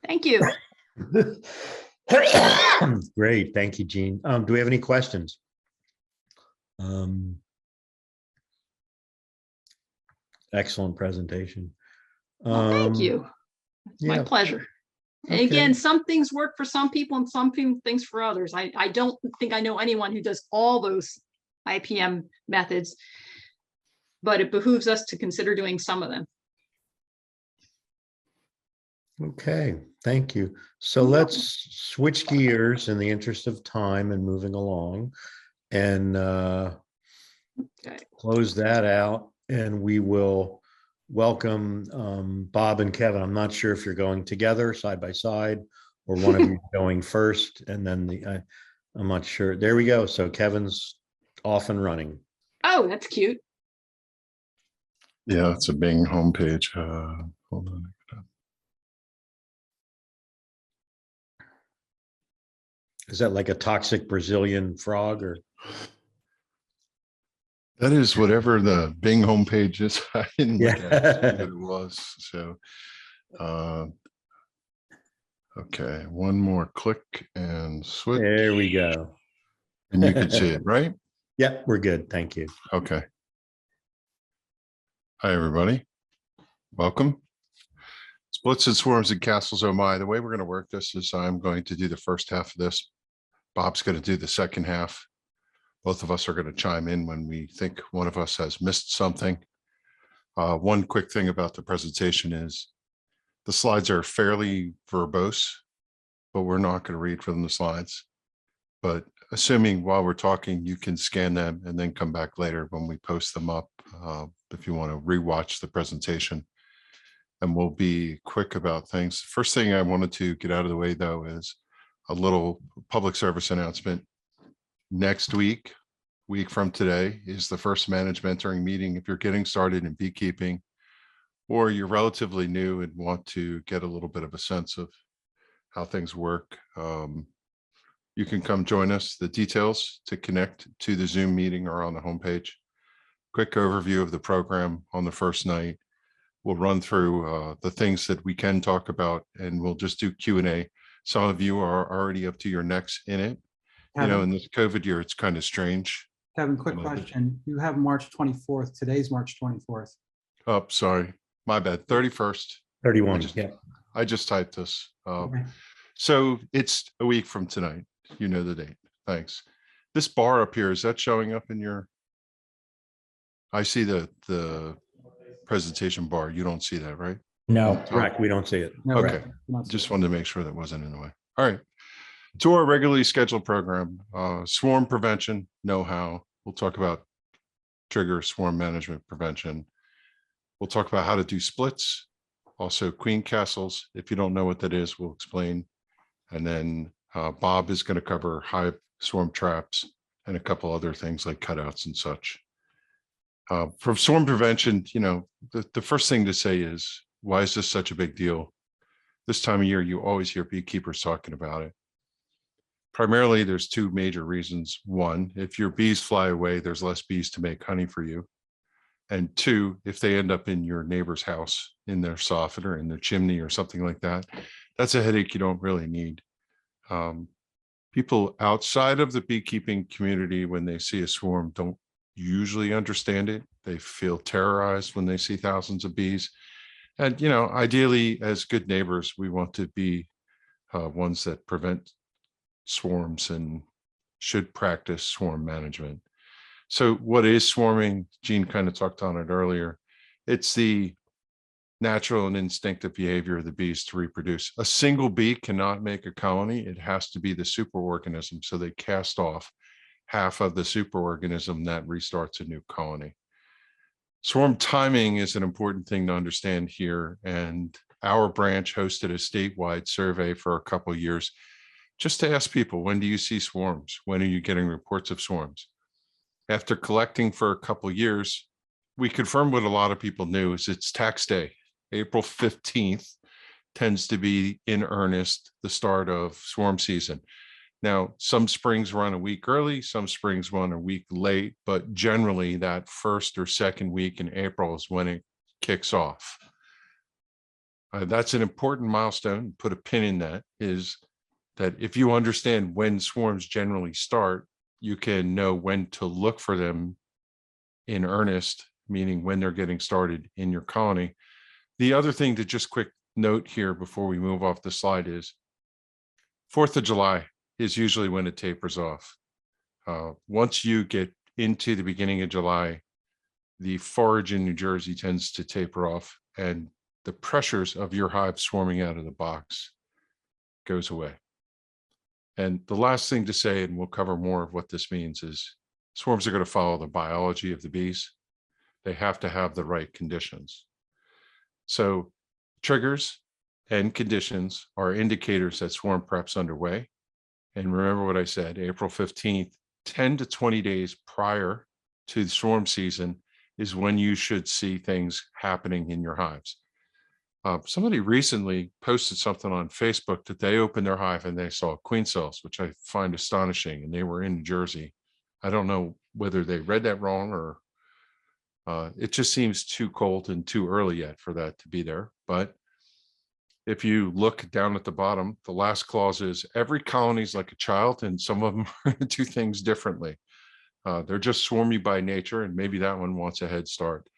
Thank you. Great. Thank you, Jean. Do we have any questions? Excellent presentation. Well, thank you. It's my pleasure. And again, some things work for some people and some things for others. I don't think I know anyone who does all those IPM methods, but it behooves us to consider doing some of them. Okay, thank you. So let's switch gears in the interest of time and moving along and close that out. And we will welcome Bob and Kevin. I'm not sure if you're going together side by side or one of you going first and then I'm not sure. There we go. So Kevin's off and running. Oh, that's cute. Yeah, it's a Bing homepage. Hold on. Is that like a toxic Brazilian frog or? That is whatever the Bing homepage is. I didn't look at it, see what it was. So, okay, one more click and switch. There we go. And you can see it, right? Yeah, we're good. Thank you. Okay. Hi, everybody. Welcome. Splits and swarms and castles, oh my. The way we're going to work this is I'm going to do the first half of this. Bob's going to do the second half. Both of us are going to chime in when we think one of us has missed something. One quick thing about the presentation is the slides are fairly verbose, but we're not going to read from the slides. But assuming while we're talking, you can scan them and then come back later when we post them up if you want to rewatch the presentation. And we'll be quick about things. First thing I wanted to get out of the way, though, is a little public service announcement. Next week from today, is the first management mentoring meeting. If you're getting started in beekeeping or you're relatively new and want to get a little bit of a sense of how things work, you can come join us. The details to connect to the Zoom meeting are on the homepage. Quick overview of the program on the first night. we'll run through the things that we can talk about, and we'll just do Q&A. Some of you are already up to your necks in it. You know, in this COVID year, it's kind of strange. Kevin, quick I know that- question. You have March 24th. Today's March 24th. Oh, sorry, my bad. 31st. 31, just- yeah. I just typed this. Okay. So it's a week from tonight. You know the date. Thanks. This bar up here, is that showing up in your? I see the presentation bar. You don't see that, right? No, Correct, we don't see it. No, Okay. not Just so. wanted to make sure that wasn't in the way. All right. To our regularly scheduled program, swarm prevention, know-how. We'll talk about trigger swarm management prevention. We'll talk about how to do splits, also queen castles. If you don't know what that is, we'll explain. And then Bob is going to cover hive swarm traps and a couple other things like cutouts and such. For swarm prevention, you know, the first thing to say is, why is this such a big deal? This time of year, you always hear beekeepers talking about it. Primarily, there's two major reasons. One, if your bees fly away, there's less bees to make honey for you. And two, if they end up in your neighbor's house, in their soffit or in their chimney or something like that, that's a headache you don't really need. People outside of the beekeeping community, when they see a swarm, don't usually understand it. They feel terrorized when they see thousands of bees. And, you know, ideally, as good neighbors, we want to be ones that prevent swarms and should practice swarm management. So what is swarming? Gene kind of talked on it earlier. It's the natural and instinctive behavior of the bees to reproduce. A single bee cannot make a colony. It has to be the superorganism. So they cast off half of the superorganism that restarts a new colony. Swarm timing is an important thing to understand here. And our branch hosted a statewide survey for a couple of years just to ask people, when do you see swarms? When are you getting reports of swarms? After collecting for a couple of years, we confirmed what a lot of people knew is it's tax day. April 15th tends to be in earnest the start of swarm season. Now, some springs run a week early, some springs run a week late, but generally that first or second week in April is when it kicks off. That's an important milestone. Put a pin in that, is that if you understand when swarms generally start, you can know when to look for them in earnest, meaning when they're getting started in your colony. The other thing to just quick note here before we move off the slide is 4th of July is usually when it tapers off. Once you get into the beginning of July, the forage in New Jersey tends to taper off and the pressures of your hive swarming out of the box goes away. And the last thing to say, and we'll cover more of what this means, is swarms are going to follow the biology of the bees. They have to have the right conditions. So triggers and conditions are indicators that swarm prep's underway. And remember what I said, April 15th, 10 to 20 days prior to the swarm season is when you should see things happening in your hives. Somebody recently posted something on Facebook that they opened their hive and they saw queen cells, which I find astonishing, and they were in New Jersey. I don't know whether they read that wrong or it just seems too cold and too early yet for that to be there. But if you look down at the bottom, the last clause is every colony is like a child, and some of them do things differently. They're just swarmy by nature, and maybe that one wants a head start.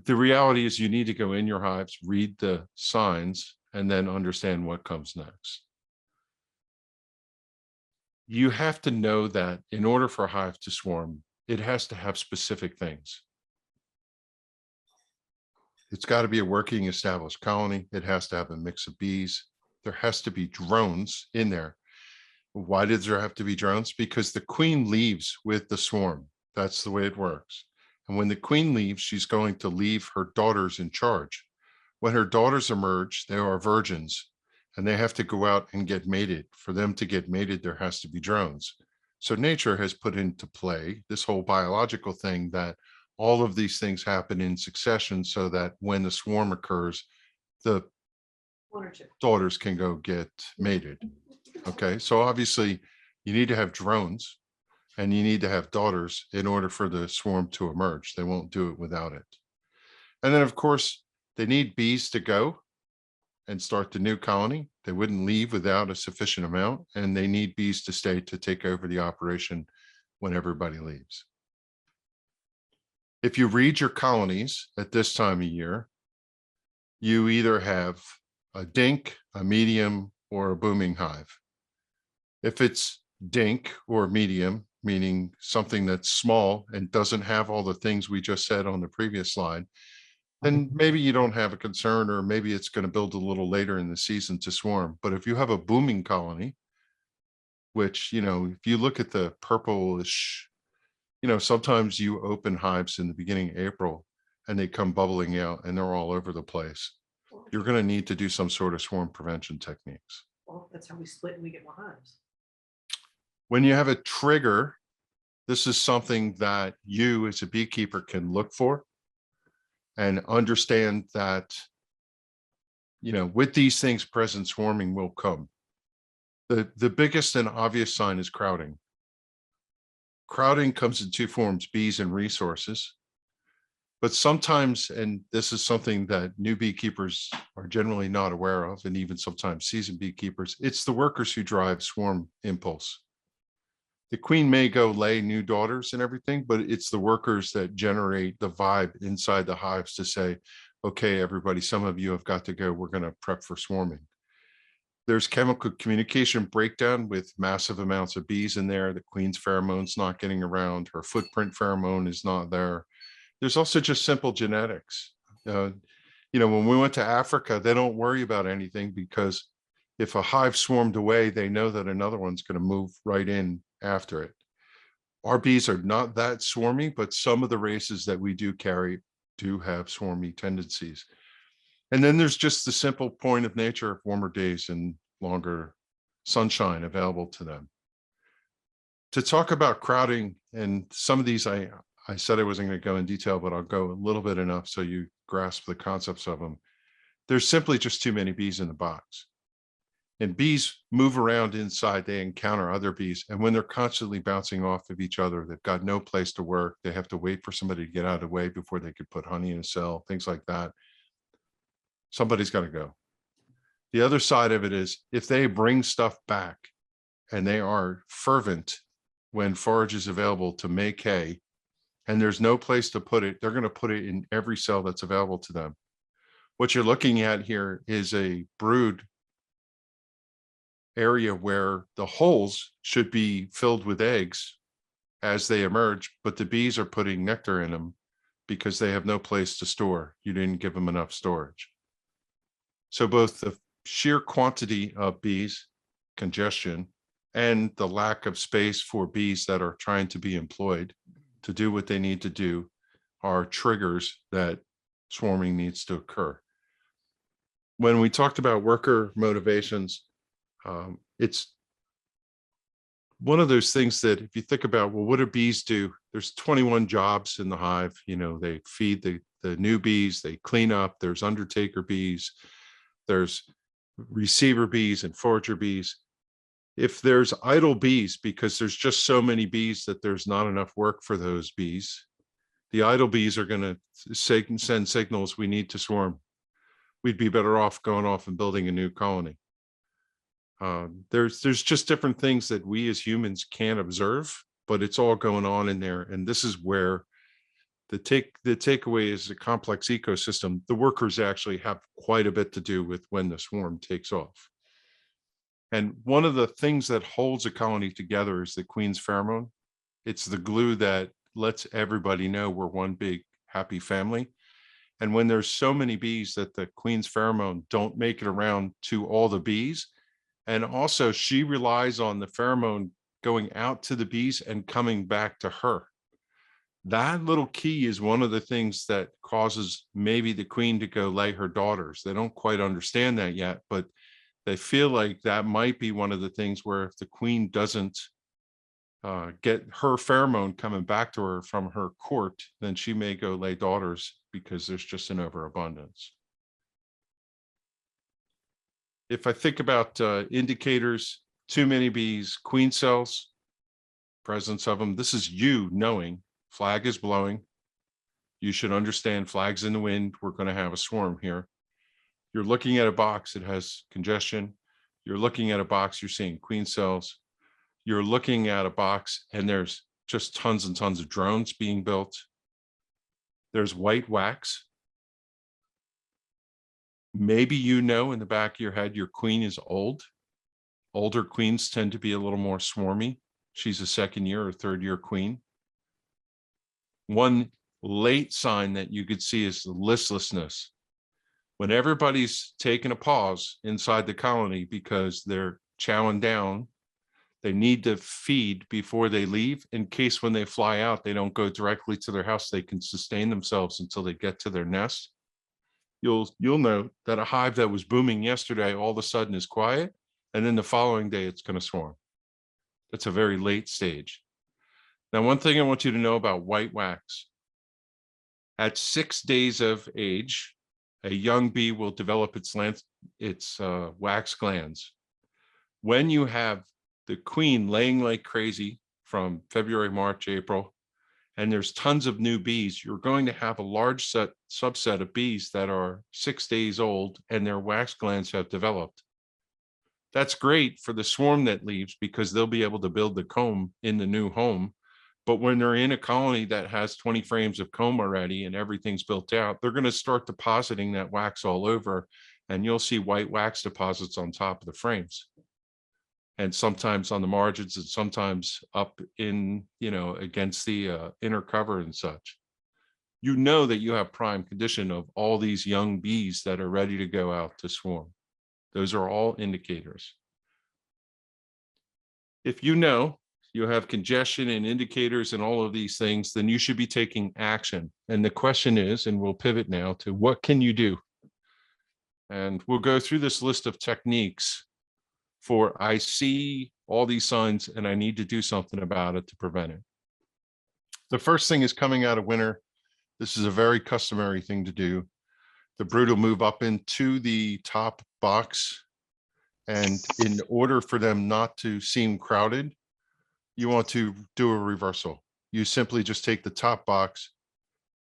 The reality is you need to go in your hives, read the signs, and then understand what comes next. You have to know that in order for a hive to swarm, it has to have specific things. It's got to be a working established colony. It has to have a mix of bees. There has to be drones in there. Why does there have to be drones? Because the queen leaves with the swarm. That's the way it works. And when the queen leaves, she's going to leave her daughters in charge. When her daughters emerge, they are virgins and they have to go out and get mated. For them to get mated, there has to be drones. So nature has put into play this whole biological thing that all of these things happen in succession so that when the swarm occurs, the One or two. daughters can go get mated. Okay, so obviously you need to have drones and you need to have daughters in order for the swarm to emerge. They won't do it without it. And then of course, they need bees to go and start the new colony. They wouldn't leave without a sufficient amount, and they need bees to stay to take over the operation when everybody leaves. If you read your colonies at this time of year, you either have a dink, a medium, or a booming hive. If it's dink or medium, meaning something that's small and doesn't have all the things we just said on the previous slide, then maybe you don't have a concern, or maybe it's going to build a little later in the season to swarm. But if you have a booming colony, which, if you look at the purplish, sometimes you open hives in the beginning of April and they come bubbling out and they're all over the place. You're going to need to do some sort of swarm prevention techniques. Well, that's how we split and we get more hives. When you have a trigger, this is something that you as a beekeeper can look for and understand that, with these things present, swarming will come. The biggest and obvious sign is crowding. Crowding comes in two forms, bees and resources. But sometimes, and this is something that new beekeepers are generally not aware of, and even sometimes seasoned beekeepers, it's the workers who drive swarm impulse. The queen may go lay new daughters and everything, but it's the workers that generate the vibe inside the hives to say, okay, everybody, some of you have got to go. We're going to prep for swarming. There's chemical communication breakdown with massive amounts of bees in there. The queen's pheromone's not getting around. Her footprint pheromone is not there. There's also just simple genetics. When we went to Africa, they don't worry about anything because if a hive swarmed away, they know that another one's going to move right in after it. Our bees are not that swarmy, but some of the races that we do carry do have swarmy tendencies. And then there's just the simple point of nature of warmer days and longer sunshine available to them. To talk about crowding, and some of these I said I wasn't going to go in detail, but I'll go a little bit enough so you grasp the concepts of them. There's simply just too many bees in the box. And bees move around inside, they encounter other bees. And when they're constantly bouncing off of each other, they've got no place to work. They have to wait for somebody to get out of the way before they could put honey in a cell, things like that. Somebody's got to go. The other side of it is if they bring stuff back and they are fervent when forage is available to make hay, and there's no place to put it, they're going to put it in every cell that's available to them. What you're looking at here is a brood area where the holes should be filled with eggs as they emerge, but the bees are putting nectar in them because they have no place to store. You didn't give them enough storage. So both the sheer quantity of bees, congestion, and the lack of space for bees that are trying to be employed to do what they need to do are triggers that swarming needs to occur. When we talked about worker motivations, it's one of those things that if you think about, well, what do bees do? There's 21 jobs in the hive. They feed the new bees, they clean up, there's undertaker bees, there's receiver bees and forager bees. If there's idle bees, because there's just so many bees that there's not enough work for those bees, the idle bees are going to send signals, we need to swarm. We'd be better off going off and building a new colony. There's just different things that we as humans can't observe, but it's all going on in there. And this is where the takeaway is a complex ecosystem. The workers actually have quite a bit to do with when the swarm takes off. And one of the things that holds a colony together is the queen's pheromone. It's the glue that lets everybody know we're one big happy family. And when there's so many bees that the queen's pheromone don't make it around to all the bees, and also she relies on the pheromone going out to the bees and coming back to her. That little key is one of the things that causes maybe the queen to go lay her daughters. They don't quite understand that yet, but they feel like that might be one of the things where if the queen doesn't get her pheromone coming back to her from her court, then she may go lay daughters because there's just an overabundance. If I think about indicators, too many bees, queen cells, presence of them, this is you knowing, flag is blowing, You should understand flags in the wind. We're going to have a swarm here. You're looking at a box that has congestion. You're looking at a box, you're seeing queen cells. You're looking at a box and there's just tons and tons of drones being built. There's white wax. Maybe you know in the back of your head your queen is old. Older queens tend to be a little more swarmy. She's a second year or third year queen. One late sign that you could see is the listlessness. When everybody's taking a pause inside the colony because they're chowing down, they need to feed before they leave in case when they fly out, they don't go directly to their house. They can sustain themselves until they get to their nest. You'll know that a hive that was booming yesterday all of a sudden is quiet, and then the following day it's going to swarm. That's a very late stage. Now, one thing I want you to know about white wax. At 6 days of age, a young bee will develop its wax glands. When you have the queen laying like crazy from February, March, April, and there's tons of new bees, you're going to have a large subset of bees that are 6 days old and their wax glands have developed. That's great for the swarm that leaves because they'll be able to build the comb in the new home. But when they're in a colony that has 20 frames of comb already and everything's built out, they're going to start depositing that wax all over, and you'll see white wax deposits on top of the frames. And sometimes on the margins and sometimes up in, against the inner cover and such. You know that you have prime condition of all these young bees that are ready to go out to swarm. Those are all indicators. If you know you have congestion and indicators and all of these things, then you should be taking action. And the question is, and we'll pivot now to what can you do? And we'll go through this list of techniques for I see all these signs and I need to do something about it to prevent it. The first thing is coming out of winter. This is a very customary thing to do. The brood will move up into the top box. And in order for them not to seem crowded, you want to do a reversal. You simply just take the top box,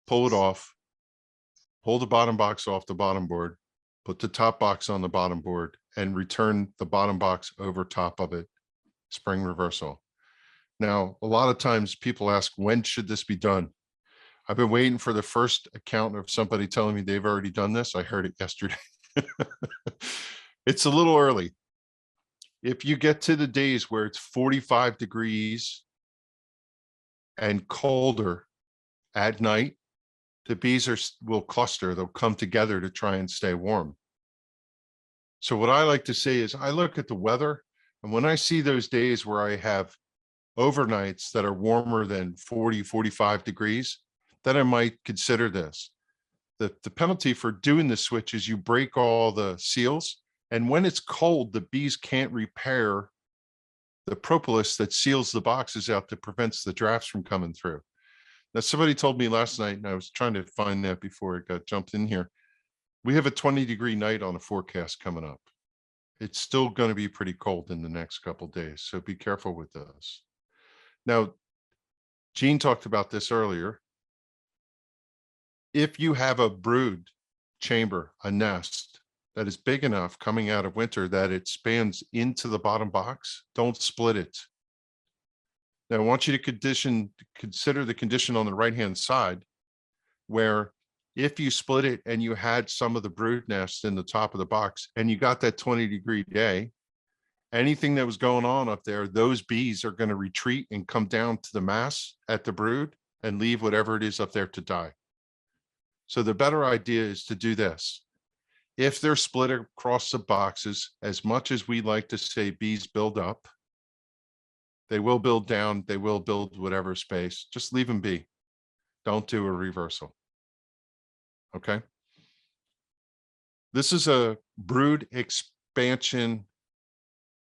pull it off, pull the bottom box off the bottom board, put the top box on the bottom board, and return the bottom box over top of it, spring reversal. Now, a lot of times people ask, when should this be done? I've been waiting for the first account of somebody telling me they've already done this. I heard it yesterday. It's a little early. If you get to the days where it's 45 degrees and colder at night, the bees will cluster. They'll come together to try and stay warm. So what I like to say is I look at the weather, and when I see those days where I have overnights that are warmer than 40, 45 degrees, then I might consider this. The penalty for doing the switch is you break all the seals. And when it's cold, the bees can't repair the propolis that seals the boxes out that prevents the drafts from coming through. Now, somebody told me last night, and I was trying to find that before it got jumped in here. We have a 20-degree night on the forecast coming up. It's still going to be pretty cold in the next couple of days, so be careful with those. Now, Jean talked about this earlier. If you have a brood chamber, a nest, that is big enough coming out of winter that it spans into the bottom box, don't split it. Now, I want you to consider the condition on the right-hand side, where if you split it and you had some of the brood nests in the top of the box and you got that 20-degree day, anything that was going on up there, those bees are going to retreat and come down to the mass at the brood and leave whatever it is up there to die. So the better idea is to do this. If they're split across the boxes, as much as we like to say bees build up, they will build down, they will build whatever space, just leave them be. Don't do a reversal. Okay. This is a brood expansion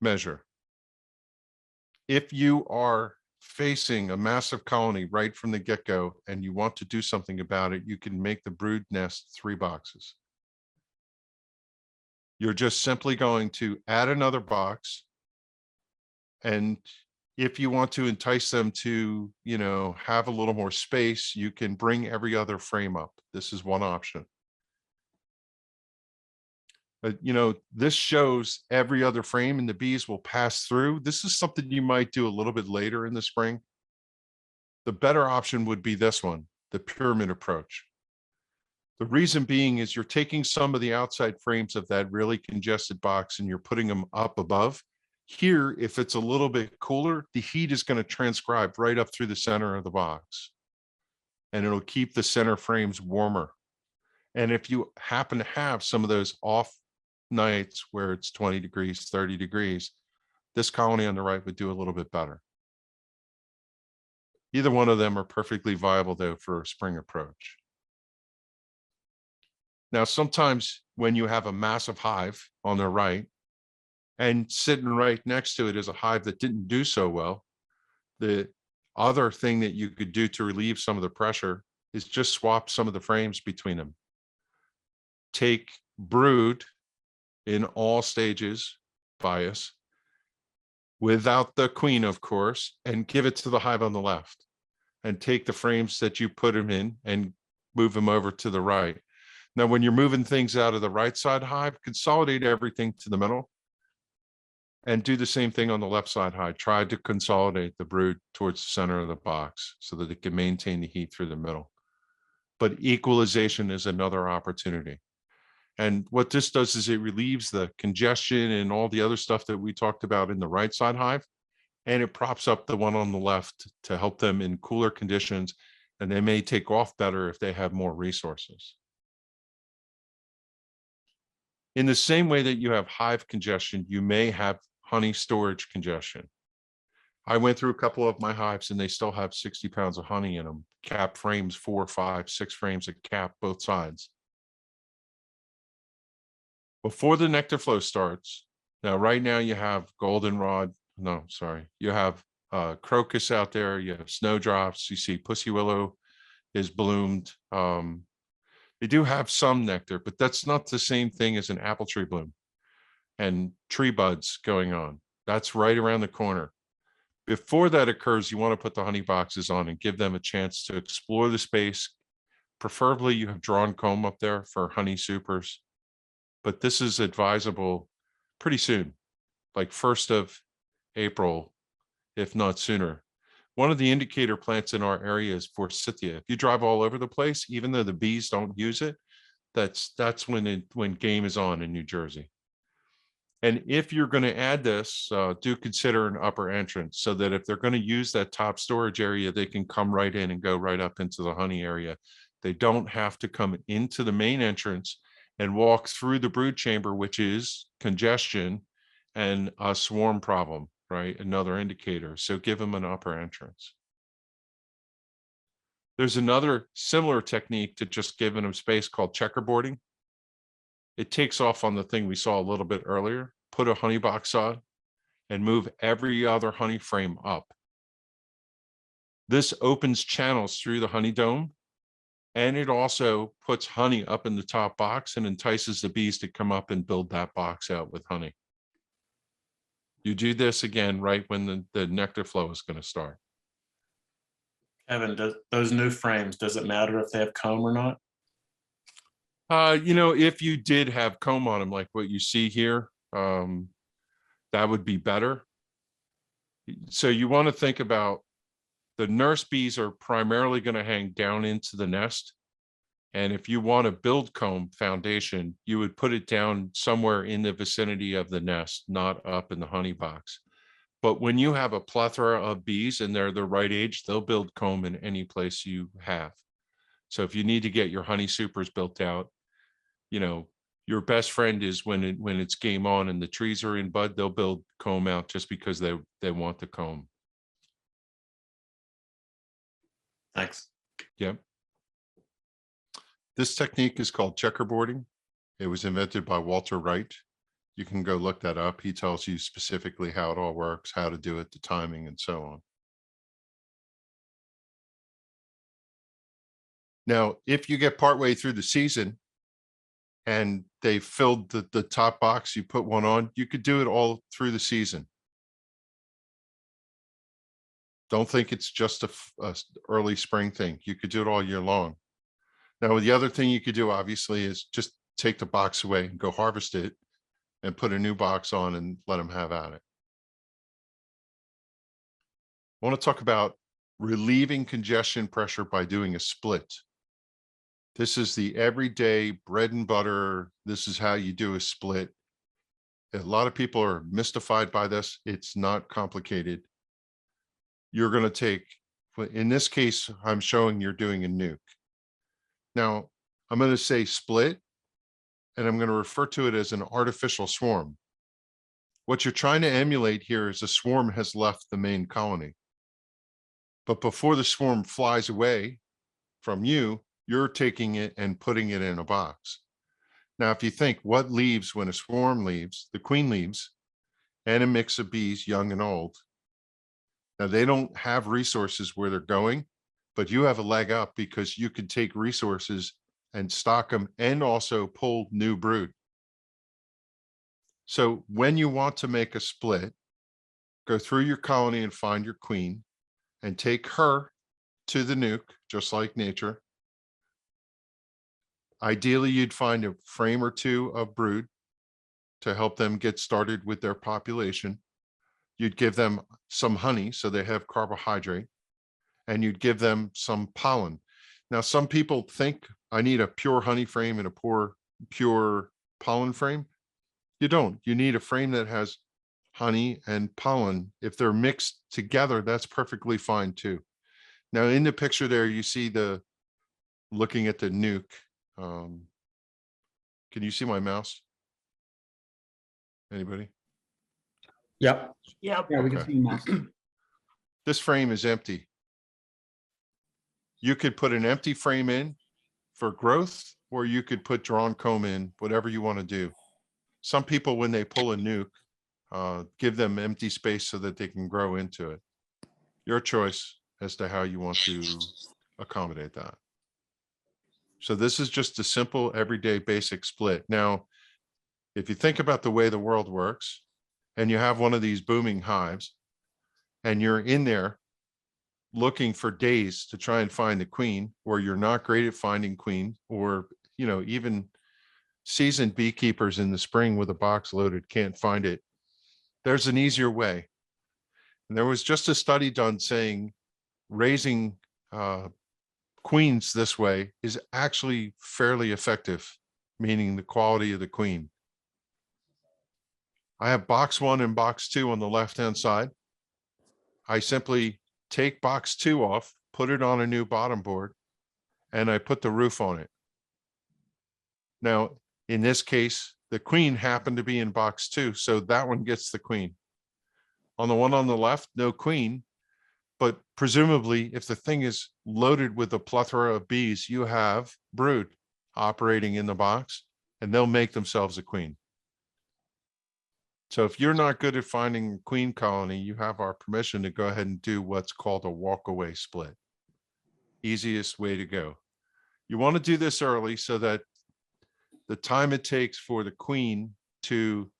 measure. If you are facing a massive colony right from the get-go and you want to do something about it, you can make the brood nest 3 boxes. You're just simply going to add another box, and If you want to entice them to, have a little more space, you can bring every other frame up. This is one option. But, this shows every other frame and the bees will pass through. This is something you might do a little bit later in the spring. The better option would be this one, the pyramid approach. The reason being is you're taking some of the outside frames of that really congested box and you're putting them up above. Here, if it's a little bit cooler, the heat is going to transcribe right up through the center of the box. And it'll keep the center frames warmer. And if you happen to have some of those off nights where it's 20 degrees, 30 degrees, this colony on the right would do a little bit better. Either one of them are perfectly viable though for a spring approach. Now, sometimes when you have a massive hive on the right and sitting right next to it is a hive that didn't do so well, the other thing that you could do to relieve some of the pressure is just swap some of the frames between them. Take brood in all stages, bias, without the queen, of course, and give it to the hive on the left. And take the frames that you put them in and move them over to the right. Now, when you're moving things out of the right side hive, consolidate everything to the middle and do the same thing on the left side hive. Try to consolidate the brood towards the center of the box so that it can maintain the heat through the middle. But equalization is another opportunity. And what this does is it relieves the congestion and all the other stuff that we talked about in the right side hive, and it props up the one on the left to help them in cooler conditions, and they may take off better if they have more resources. In the same way that you have hive congestion, you may have honey storage congestion. I went through a couple of my hives and they still have 60 pounds of honey in them. Cap frames, 4, 5, 6 frames of cap, both sides. Before the nectar flow starts, now right now you have goldenrod, you have crocus out there, you have snowdrops, you see pussy willow is bloomed. They do have some nectar, but that's not the same thing as an apple tree bloom and tree buds going on. That's right around the corner. Before that occurs, you want to put the honey boxes on and give them a chance to explore the space. Preferably you have drawn comb up there for honey supers, but this is advisable pretty soon, like 1st of April, if not sooner. One of the indicator plants in our area is forsythia. If you drive all over the place, even though the bees don't use it, that's when game is on in New Jersey. And if you're going to add this, do consider an upper entrance so that if they're going to use that top storage area, they can come right in and go right up into the honey area. They don't have to come into the main entrance and walk through the brood chamber, which is congestion and a swarm problem. Right, another indicator. So give them an upper entrance. There's another similar technique to just giving them space called checkerboarding. It takes off on the thing we saw a little bit earlier. Put a honey box on and move every other honey frame up. This opens channels through the honey dome, and it also puts honey up in the top box and entices the bees to come up and build that box out with honey. You do this again right when the nectar flow is going to start. Kevin, those new frames, does it matter if they have comb or not? If you did have comb on them, like what you see here, that would be better. So you want to think about the nurse bees are primarily going to hang down into the nest. And if you want to build comb foundation, you would put it down somewhere in the vicinity of the nest, not up in the honey box. But when you have a plethora of bees and they're the right age, they'll build comb in any place you have. So if you need to get your honey supers built out, your best friend is when it's game on and the trees are in bud, they'll build comb out just because they want the comb. Thanks. Yep. This technique is called checkerboarding. It was invented by Walter Wright. You can go look that up. He tells you specifically how it all works, how to do it, the timing, and so on. Now, if you get partway through the season and they filled the top box, you put one on, you could do it all through the season. Don't think it's just a early spring thing. You could do it all year long. Now, the other thing you could do obviously is just take the box away and go harvest it and put a new box on and let them have at it. I want to talk about relieving congestion pressure by doing a split. This is the everyday bread and butter. This is how you do a split. A lot of people are mystified by this. It's not complicated. You're going to take, in this case, I'm showing you're doing a nuke. Now, I'm going to say split, and I'm going to refer to it as an artificial swarm. What you're trying to emulate here is a swarm has left the main colony. But before the swarm flies away from you, you're taking it and putting it in a box. Now, if you think what leaves when a swarm leaves, the queen leaves, and a mix of bees, young and old. Now, they don't have resources where they're going, but you have a leg up because you can take resources and stock them and also pull new brood. So when you want to make a split, go through your colony and find your queen and take her to the nuke, just like nature. Ideally, you'd find a frame or two of brood to help them get started with their population. You'd give them some honey so they have carbohydrate, and you'd give them some pollen. Now, some people think I need a pure honey frame and a pure pollen frame. You don't. You need a frame that has honey and pollen. If they're mixed together, that's perfectly fine too. Now, in the picture there, you see looking at the nuke. Can you see my mouse? Anybody? Yep. Yep. Yeah, we can Okay. see mouse. This frame is empty. You could put an empty frame in for growth, or you could put drawn comb in, whatever you want to do. Some people, when they pull a nuke, give them empty space so that they can grow into it. Your choice as to how you want to accommodate that. So this is just a simple, everyday, basic split. Now, if you think about the way the world works, and you have one of these booming hives, and you're in there looking for days to try and find the queen, or you're not great at finding queen, or, you know, even seasoned beekeepers in the spring with a box loaded can't find it, there's an easier way. And there was just a study done saying raising queens this way is actually fairly effective, meaning the quality of the queen. I have box 1 and box 2 on the left-hand side. I simply take box 2 off, put it on a new bottom board, and I put the roof on it. Now, in this case, the queen happened to be in box 2, so that one gets the queen. On the one on the left, no queen, but presumably if the thing is loaded with a plethora of bees, you have brood operating in the box, and they'll make themselves a queen. So if you're not good at finding a queen colony, you have our permission to go ahead and do what's called a walk-away split. Easiest way to go. You want to do this early so that the time it takes for the queen to,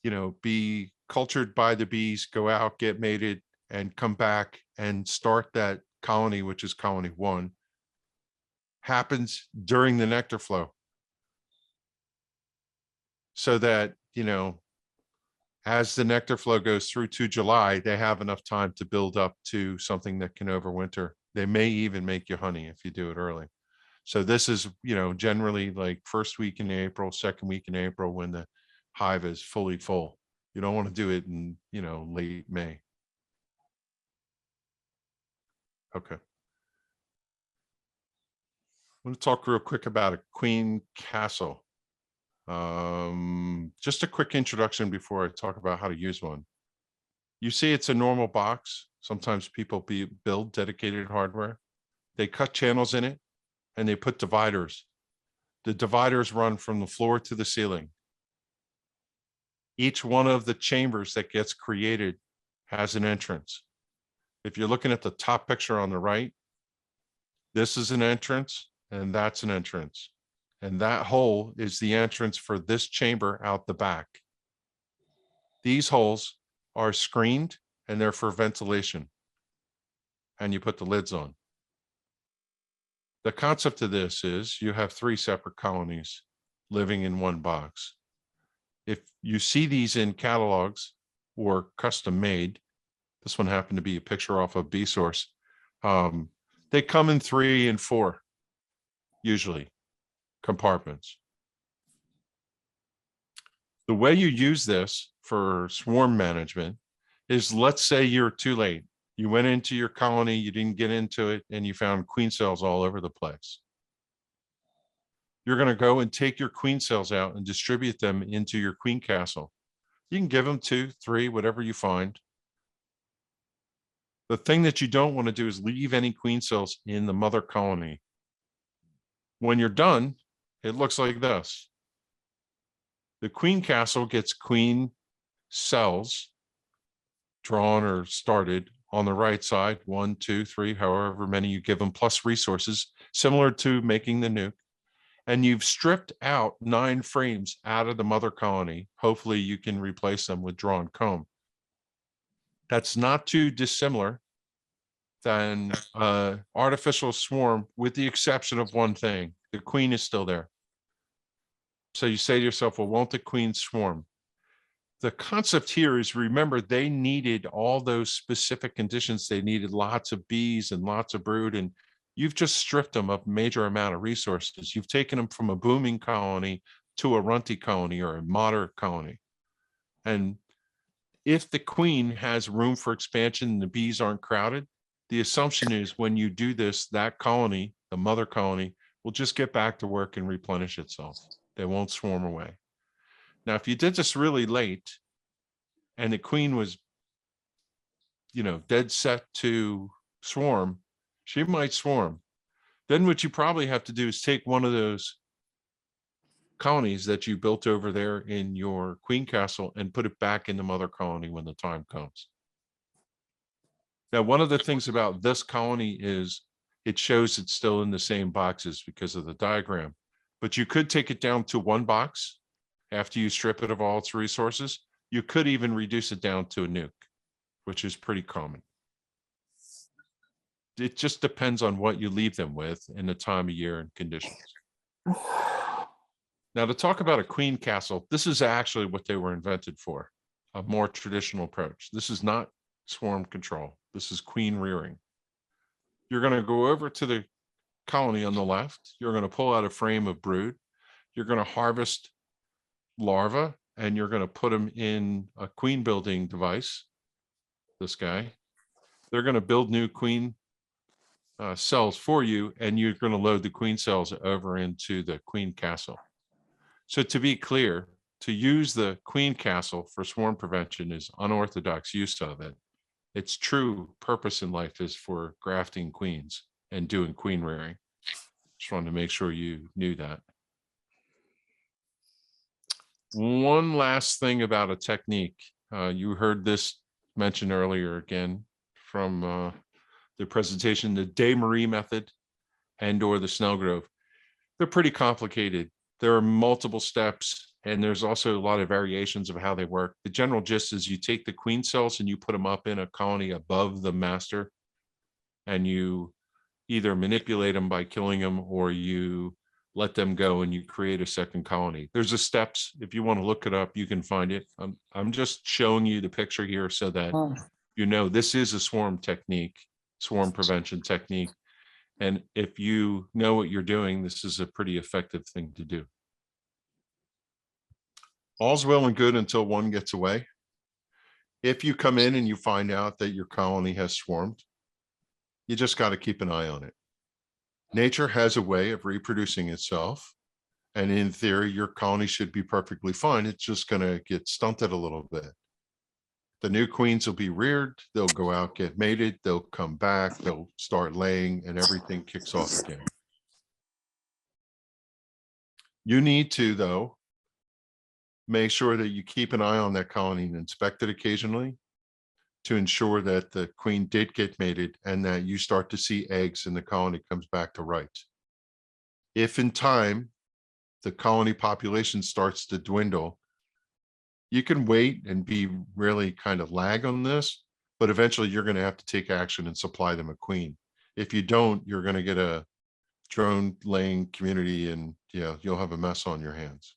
you know, be cultured by the bees, go out, get mated, and come back and start that colony, which is colony 1, happens during the nectar flow. So that, you know, as the nectar flow goes through to July, they have enough time to build up to something that can overwinter. They may even make you honey if you do it early. So this is, you know, generally like first week in April, second week in April, when the hive is fully full. You don't want to do it in, you know, late May. Okay. I'm going to talk real quick about a queen castle. Just a quick introduction before I talk about how to use one. You see it's a normal box. Sometimes people build dedicated hardware. They cut channels in it and they put dividers. The dividers run from the floor to the ceiling. Each one of the chambers that gets created has an entrance. If you're looking at the top picture on the right, this is an entrance and that's an entrance. And that hole is the entrance for this chamber out the back. These holes are screened and they're for ventilation. And you put the lids on. The concept of this is you have 3 separate colonies living in one box. If you see these in catalogs or custom made, this one happened to be a picture off of BSource. They come in 3 and 4, usually, compartments. The way you use this for swarm management is, let's say you're too late. You went into your colony, you didn't get into it, and you found queen cells all over the place. You're going to go and take your queen cells out and distribute them into your queen castle. You can give them 2, 3, whatever you find. The thing that you don't want to do is leave any queen cells in the mother colony. When you're done, it looks like this. The queen castle gets queen cells drawn or started on the right side, 1, 2, 3, however many you give them, plus resources, similar to making the nuke. And you've stripped out 9 frames out of the mother colony. Hopefully you can replace them with drawn comb. That's not too dissimilar than artificial swarm, with the exception of one thing. The queen is still there. So you say to yourself, well, won't the queen swarm? The concept here is, remember, they needed all those specific conditions. They needed lots of bees and lots of brood, and you've just stripped them of a major amount of resources. You've taken them from a booming colony to a runty colony or a moderate colony. And if the queen has room for expansion and the bees aren't crowded, the assumption is when you do this, that colony, the mother colony, will just get back to work and replenish itself. They won't swarm away. Now, if you did this really late and the queen was, dead set to swarm, she might swarm. Then what you probably have to do is take one of those colonies that you built over there in your queen castle and put it back in the mother colony when the time comes. Now, one of the things about this colony is it shows it's still in the same boxes because of the diagram, but you could take it down to 1 box. After you strip it of all its resources, you could even reduce it down to a nuke, which is pretty common. It just depends on what you leave them with and the time of year and conditions. Now, to talk about a queen castle, this is actually what they were invented for, a more traditional approach. This is not swarm control. This is queen rearing. You're going to go over to the colony on the left. You're going to pull out a frame of brood. You're going to harvest larvae, and you're going to put them in a queen building device. This guy. They're going to build new queen cells for you, and you're going to load the queen cells over into the queen castle. So to be clear, to use the queen castle for swarm prevention is unorthodox use of it. Its true purpose in life is for grafting queens and doing queen rearing. Just wanted to make sure you knew that. One last thing about a technique. You heard this mentioned earlier again from the presentation, the Day-Marie method and or the Snellgrove. They're pretty complicated. There are multiple steps, and there's also a lot of variations of how they work. The general gist is you take the queen cells and you put them up in a colony above the master, and you either manipulate them by killing them or you let them go and you create a second colony. There's a steps. If you want to look it up, you can find it. I'm just showing you the picture here so that you know this is a swarm technique, swarm prevention technique. And if you know what you're doing, this is a pretty effective thing to do. All's well and good until one gets away. If you come in and you find out that your colony has swarmed, you just got to keep an eye on it. Nature has a way of reproducing itself. And in theory, your colony should be perfectly fine. It's just going to get stunted a little bit. The new queens will be reared. They'll go out, get mated. They'll come back. They'll start laying and everything kicks off again. You need to, though, make sure that you keep an eye on that colony and inspect it occasionally to ensure that the queen did get mated and that you start to see eggs and the colony comes back to right. If in time the colony population starts to dwindle, you can wait and be really kind of lag on this, but eventually you're going to have to take action and supply them a queen. If you don't, you're going to get a drone laying community, and you'll have a mess on your hands.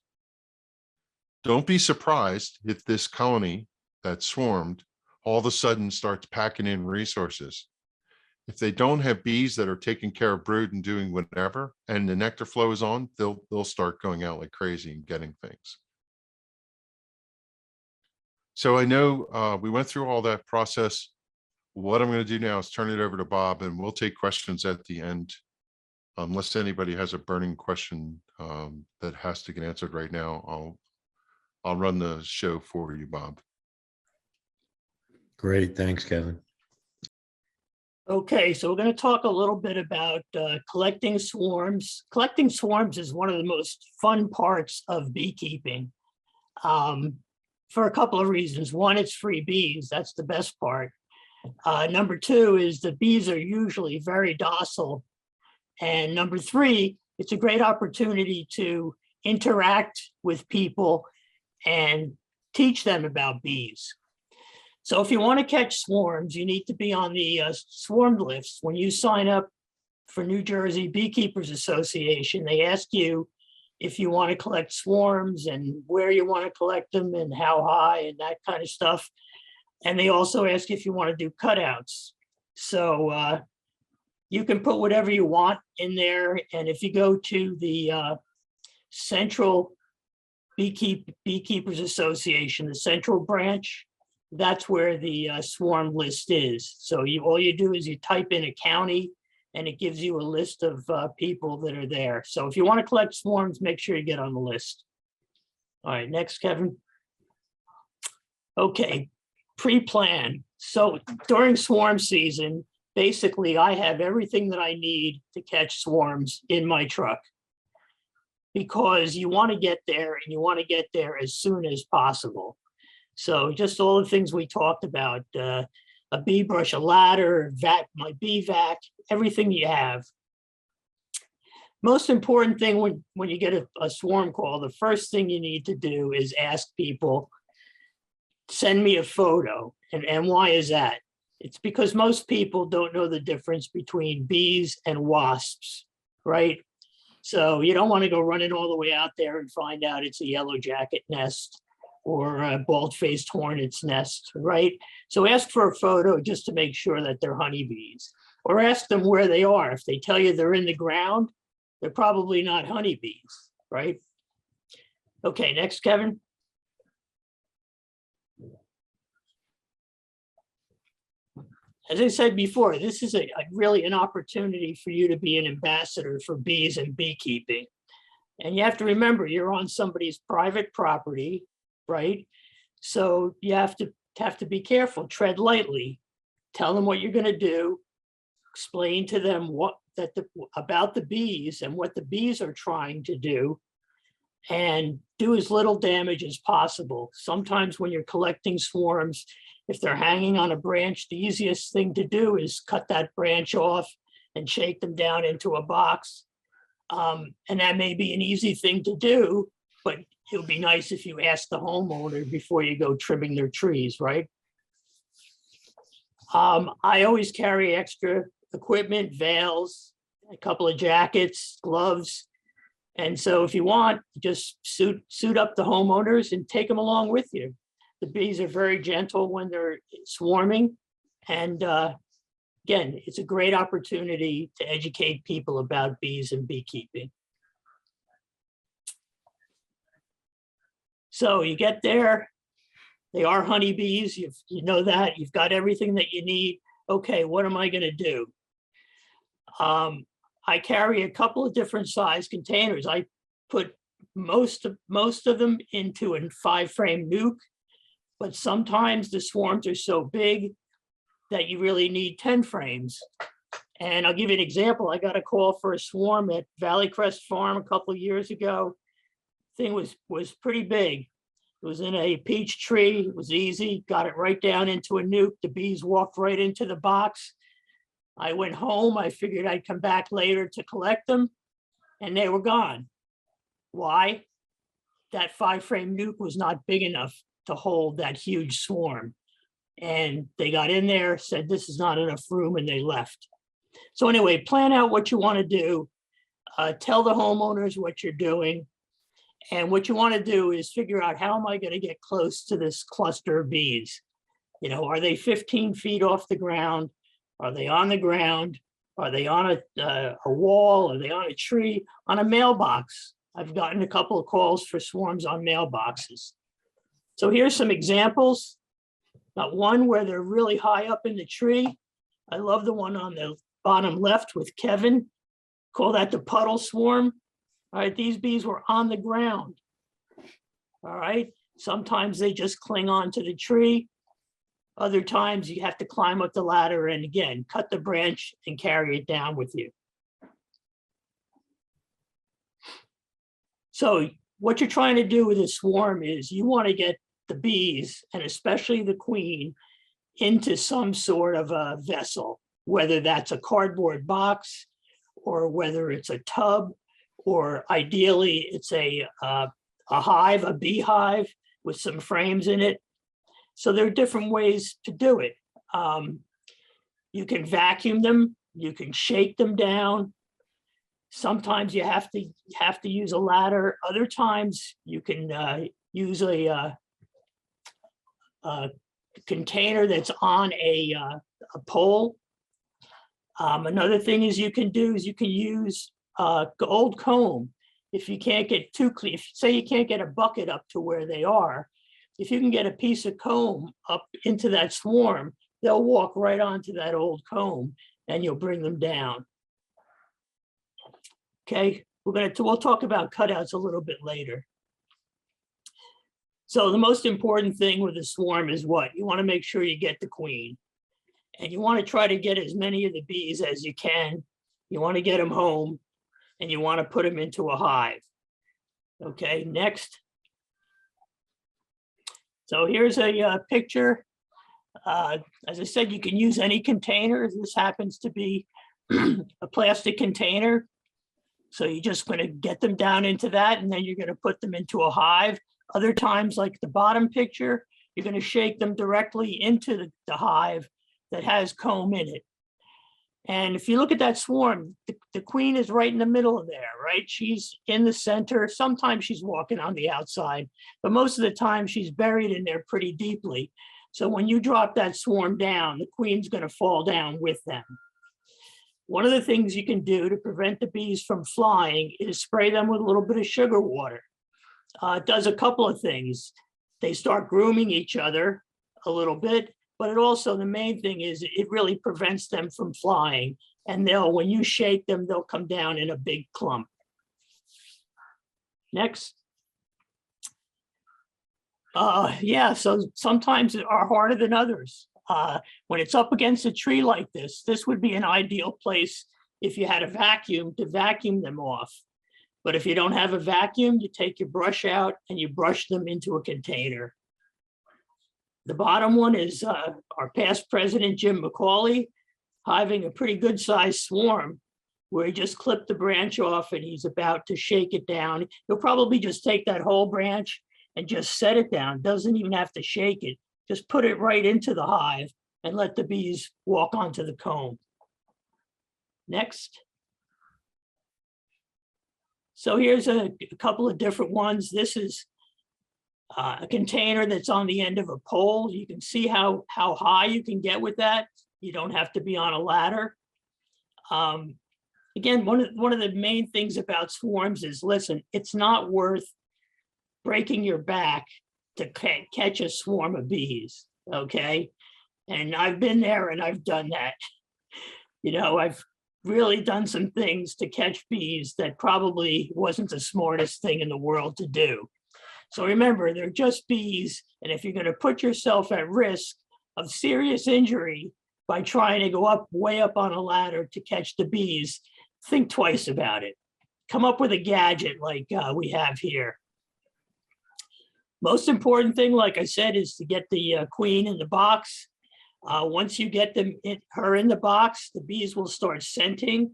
Don't be surprised if this colony that swarmed all of a sudden starts packing in resources. If they don't have bees that are taking care of brood and doing whatever, and the nectar flow is on, they'll start going out like crazy and getting things. So I know we went through all that process. What I'm going to do now is turn it over to Bob, and we'll take questions at the end. Unless anybody has a burning question that has to get answered right now, I'll run the show for you, Bob. Great, thanks, Kevin. Okay, so we're going to talk a little bit about collecting swarms. Collecting swarms is one of the most fun parts of beekeeping for a couple of reasons. One, it's free bees. That's the best part. Number two is the bees are usually very docile. And number three, it's a great opportunity to interact with people and teach them about bees. So if you want to catch swarms, you need to be on the swarm list. When you sign up for New Jersey Beekeepers Association, they ask you if you want to collect swarms and where you want to collect them and how high and that kind of stuff. And they also ask if you want to do cutouts. So you can put whatever you want in there. And if you go to the Central Beekeepers Association, the central branch, that's where the swarm list is. So all you do is you type in a county and it gives you a list of people that are there. So if you want to collect swarms, make sure you get on the list. All right, next, Kevin. Okay, pre-plan. So during swarm season, basically I have everything that I need to catch swarms in my truck, because you want to get there and you want to get there as soon as possible. So just all the things we talked about, a bee brush, a ladder, my bee vac, everything you have. Most important thing when you get a swarm call, the first thing you need to do is ask people, send me a photo. And why is that? It's because most people don't know the difference between bees and wasps, right? So you don't want to go running all the way out there and find out it's a yellow jacket nest or a bald-faced hornet's nest, right? So ask for a photo just to make sure that they're honeybees, or ask them where they are. If they tell you they're in the ground, they're probably not honeybees, right? Okay, next, Kevin. As I said before, this is really an opportunity for you to be an ambassador for bees and beekeeping. And you have to remember, you're on somebody's private property, right? So you have to be careful, tread lightly, tell them what you're going to do, explain to them about the bees and what the bees are trying to do, and do as little damage as possible. Sometimes when you're collecting swarms, if they're hanging on a branch, the easiest thing to do is cut that branch off and shake them down into a box. And that may be an easy thing to do, but it would be nice if you ask the homeowner before you go trimming their trees, right? I always carry extra equipment, veils, a couple of jackets, gloves. And so if you want, just suit up the homeowners and take them along with you. The bees are very gentle when they're swarming. And again, it's a great opportunity to educate people about bees and beekeeping. So you get there, they are honeybees, you know that, you've got everything that you need. Okay, what am I gonna do? I carry a couple of different size containers. I put most of them into a 5-frame nuke, but sometimes the swarms are so big that you really need 10 frames. And I'll give you an example. I got a call for a swarm at Valley Crest Farm a couple of years ago. Thing was pretty big. It was in a peach tree. It was easy. Got it right down into a nuke. The bees walked right into the box. I went home. I figured I'd come back later to collect them, and they were gone. Why? That 5-frame nuke was not big enough to hold that huge swarm. And they got in there, said this is not enough room, and they left. So anyway, plan out what you want to do. Tell the homeowners what you're doing. And what you want to do is figure out, how am I going to get close to this cluster of bees? You know, are they 15 feet off the ground? Are they on the ground? Are they on a wall? Are they on a tree? On a mailbox? I've gotten a couple of calls for swarms on mailboxes. So here's some examples. Got one where they're really high up in the tree. I love the one on the bottom left with Kevin. Call that the puddle swarm. All right, these bees were on the ground. All right, sometimes they just cling on to the tree. Other times you have to climb up the ladder and again, cut the branch and carry it down with you. So what you're trying to do with a swarm is you want to get the bees, and especially the queen, into some sort of a vessel, whether that's a cardboard box or whether it's a tub, or ideally it's a hive, a beehive with some frames in it. So there are different ways to do it. You can vacuum them, you can shake them down. Sometimes you have to use a ladder. Other times you can use a container that's on a pole. Another thing is you can use old comb. If you can't get too clean, say you can't get a bucket up to where they are, if you can get a piece of comb up into that swarm, they'll walk right onto that old comb and you'll bring them down. Okay, we'll talk about cutouts a little bit later. So the most important thing with a swarm is what? You want to make sure you get the queen, and you want to try to get as many of the bees as you can. You want to get them home, and you want to put them into a hive. Okay, next. So here's a picture. As I said, you can use any container. This happens to be a plastic container. So you're just going to get them down into that, and then you're going to put them into a hive. Other times, like the bottom picture, you're going to shake them directly into the hive that has comb in it. And if you look at that swarm, the queen is right in the middle of there, right? She's in the center. Sometimes she's walking on the outside, but most of the time she's buried in there pretty deeply. So when you drop that swarm down, the queen's going to fall down with them. One of the things you can do to prevent the bees from flying is spray them with a little bit of sugar water. It does a couple of things. They start grooming each other a little bit, but it also, the main thing is it really prevents them from flying. And when you shake them, they'll come down in a big clump. Next. Yeah, so sometimes they are harder than others. When it's up against a tree like this would be an ideal place if you had a vacuum to vacuum them off. But if you don't have a vacuum, you take your brush out and you brush them into a container. The bottom one is our past president, Jim McCauley, hiving a pretty good sized swarm where he just clipped the branch off and he's about to shake it down. He'll probably just take that whole branch and just set it down. Doesn't even have to shake it. Just put it right into the hive and let the bees walk onto the comb. Next. So here's a couple of different ones. This is a container that's on the end of a pole. You can see how high you can get with that. You don't have to be on a ladder. Again, one of the main things about swarms is, listen, it's not worth breaking your back to catch a swarm of bees, okay? And I've been there and I've done that. You know, I've really done some things to catch bees that probably wasn't the smartest thing in the world to do. So remember, they're just bees. And if you're going to put yourself at risk of serious injury by trying to go up way up on a ladder to catch the bees, think twice about it. Come up with a gadget like we have here. Most important thing, like I said, is to get the queen in the box. Once you get her in the box, the bees will start scenting.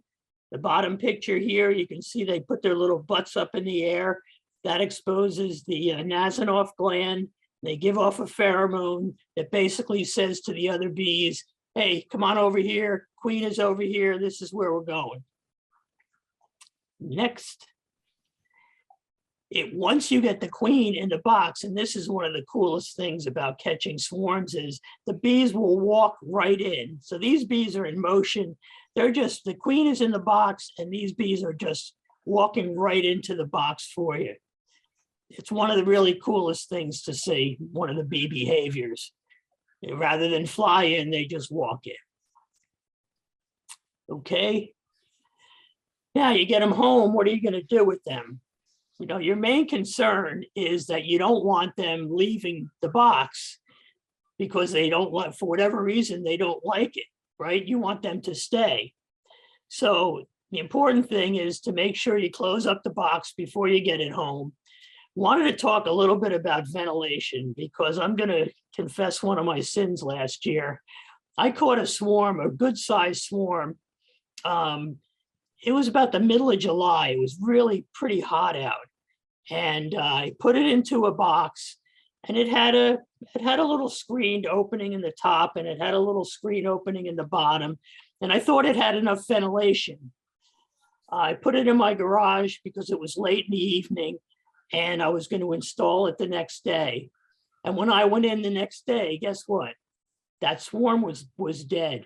The bottom picture here, you can see they put their little butts up in the air. That exposes the Nasonov gland They give off a pheromone that basically says to the other bees, hey, come on over here. Queen is over here. This is where we're going. Next. Once you get the queen in the box, and this is one of the coolest things about catching swarms, is the bees will walk right in. So these bees are in motion. The queen is in the box, and these bees are just walking right into the box for you. It's one of the really coolest things to see, one of the bee behaviors. Rather than fly in, they just walk in. Okay. Now you get them home, what are you going to do with them? You know, your main concern is that you don't want them leaving the box because they don't like, for whatever reason, they don't like it, right? You want them to stay. So the important thing is to make sure you close up the box before you get it home. Wanted to talk a little bit about ventilation because I'm going to confess one of my sins last year. I caught a swarm, a good sized swarm. It was about the middle of July. It was really pretty hot out. And I put it into a box and it had a little screened opening in the top and it had a little screen opening in the bottom. And I thought it had enough ventilation. I put it in my garage because it was late in the evening and I was going to install it the next day. And when I went in the next day, guess what? That swarm was dead.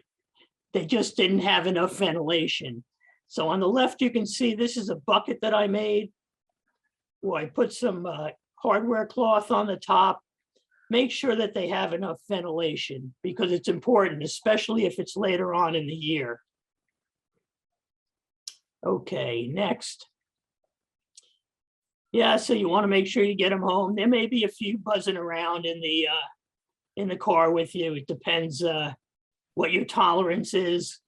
They just didn't have enough ventilation. So on the left, you can see this is a bucket that I made where I put some hardware cloth on the top. Make sure that they have enough ventilation because it's important, especially if it's later on in the year. Okay, next. Yeah, so you want to make sure you get them home. There may be a few buzzing around in the car with you. It depends what your tolerance is.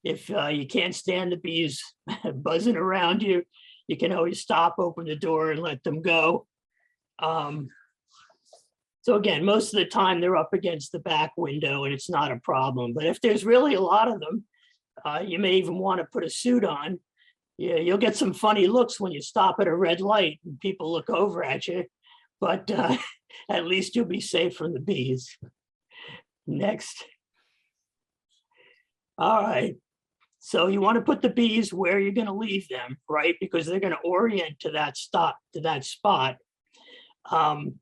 If you can't stand the bees buzzing around you, you can always stop, open the door and let them go. So again, most of the time they're up against the back window and it's not a problem. But if there's really a lot of them, you may even want to put a suit on. Yeah, you'll get some funny looks when you stop at a red light and people look over at you, but at least you'll be safe from the bees. Next. All right. So you want to put the bees where you're going to leave them, right? Because they're going to orient to that spot. The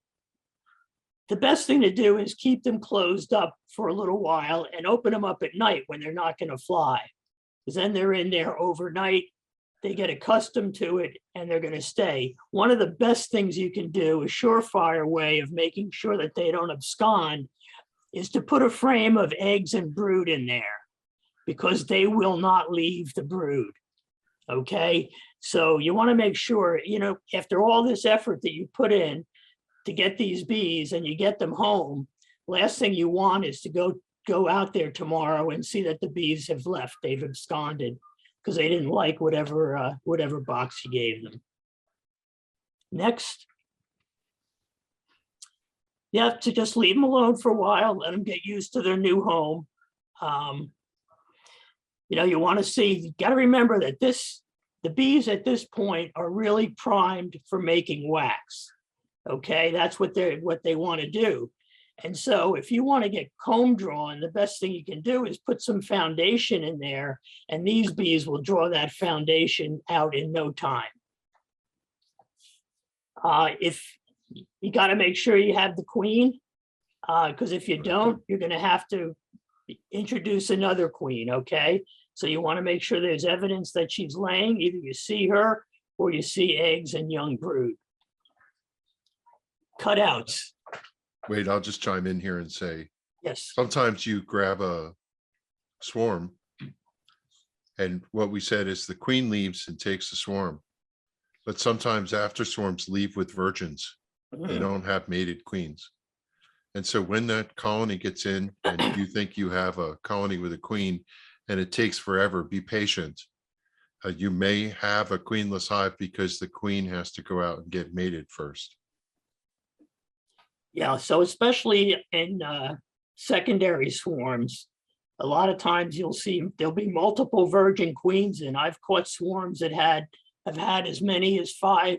best thing to do is keep them closed up for a little while and open them up at night when they're not going to fly. Because then they're in there overnight. They get accustomed to it and they're going to stay. One of the best things you can do, a surefire way of making sure that they don't abscond, is to put a frame of eggs and brood in there because they will not leave the brood. Okay, so you want to make sure, you know, after all this effort that you put in to get these bees and you get them home, last thing you want is to go out there tomorrow and see that the bees have left, they've absconded because they didn't like whatever box you gave them. Next. You have to just leave them alone for a while, let them get used to their new home. You know, you want to see, you got to remember that the bees at this point are really primed for making wax. Okay, that's what they want to do. And so if you want to get comb drawn, the best thing you can do is put some foundation in there and these bees will draw that foundation out in no time. If you got to make sure you have the queen, because if you don't, you're going to have to introduce another queen, okay? So you want to make sure there's evidence that she's laying, either you see her or you see eggs and young brood. Cutouts. Wait, I'll just chime in here and say, Yes. sometimes you grab a swarm and what we said is the queen leaves and takes the swarm. But sometimes after swarms leave with virgins. They don't have mated queens. And so when that colony gets in and you think you have a colony with a queen and it takes forever, be patient. You may have a queenless hive because the queen has to go out and get mated first. Yeah, so especially in secondary swarms, a lot of times you'll see there'll be multiple virgin queens, and I've caught swarms that have had as many as 5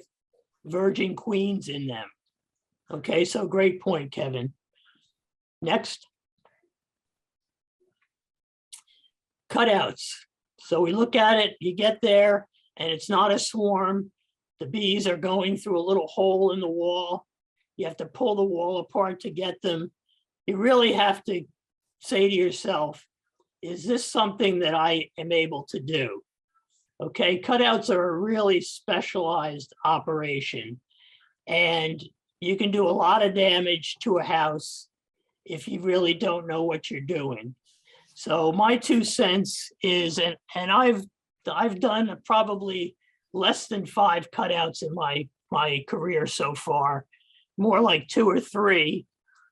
virgin queens in them. Okay, so great point, Kevin. Next. Cutouts. So we look at it, you get there, and it's not a swarm. The bees are going through a little hole in the wall. You have to pull the wall apart to get them. You really have to say to yourself, is this something that I am able to do? Okay, cutouts are a really specialized operation, and you can do a lot of damage to a house if you really don't know what you're doing. So my 2 cents is, and I've done probably less than 5 cutouts in my career so far, more like 2 or 3.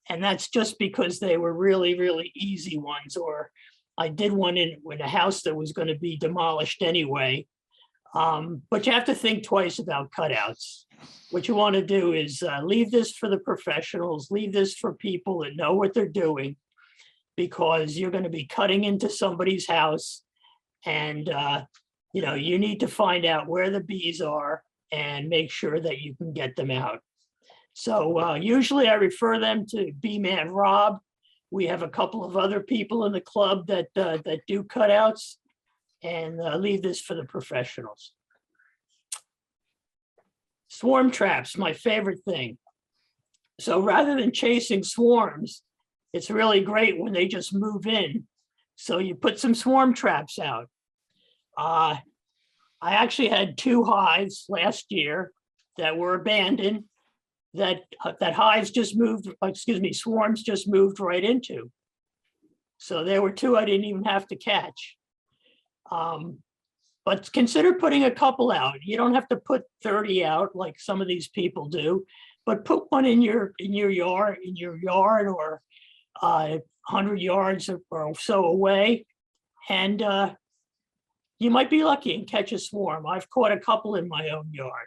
And that's just because they were really, really easy ones, or I did one in a house that was going to be demolished anyway. But you have to think twice about cutouts. What you want to do is leave this for the professionals, leave this for people that know what they're doing, because you're going to be cutting into somebody's house, and you need to find out where the bees are and make sure that you can get them out. So usually I refer them to Bee Man Rob. We have a couple of other people in the club that do cutouts, and leave this for the professionals. Swarm traps, my favorite thing. So rather than chasing swarms, it's really great when they just move in. So you put some swarm traps out. I actually had 2 hives last year that were abandoned that hives just moved, swarms just moved right into. So there were 2 I didn't even have to catch. But consider putting a couple out. You don't have to put 30 out like some of these people do, but put one in your yard, or 100 yards or so away, and you might be lucky and catch a swarm. I've caught a couple in my own yard.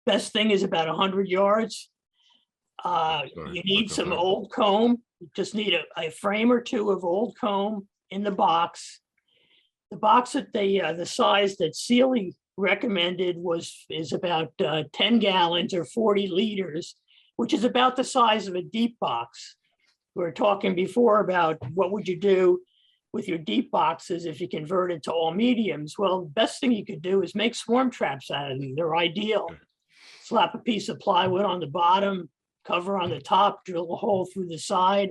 Best thing is about 100 yards. You need some old comb. You just need a frame or 2 of old comb in the box. The box that the size that Sealy recommended is about 10 gallons or 40 liters, which is about the size of a deep box. We were talking before about what would you do with your deep boxes if you convert it to all mediums. Well, the best thing you could do is make swarm traps out of them. They're ideal. Slap a piece of plywood on the bottom, cover on the top, drill a hole through the side.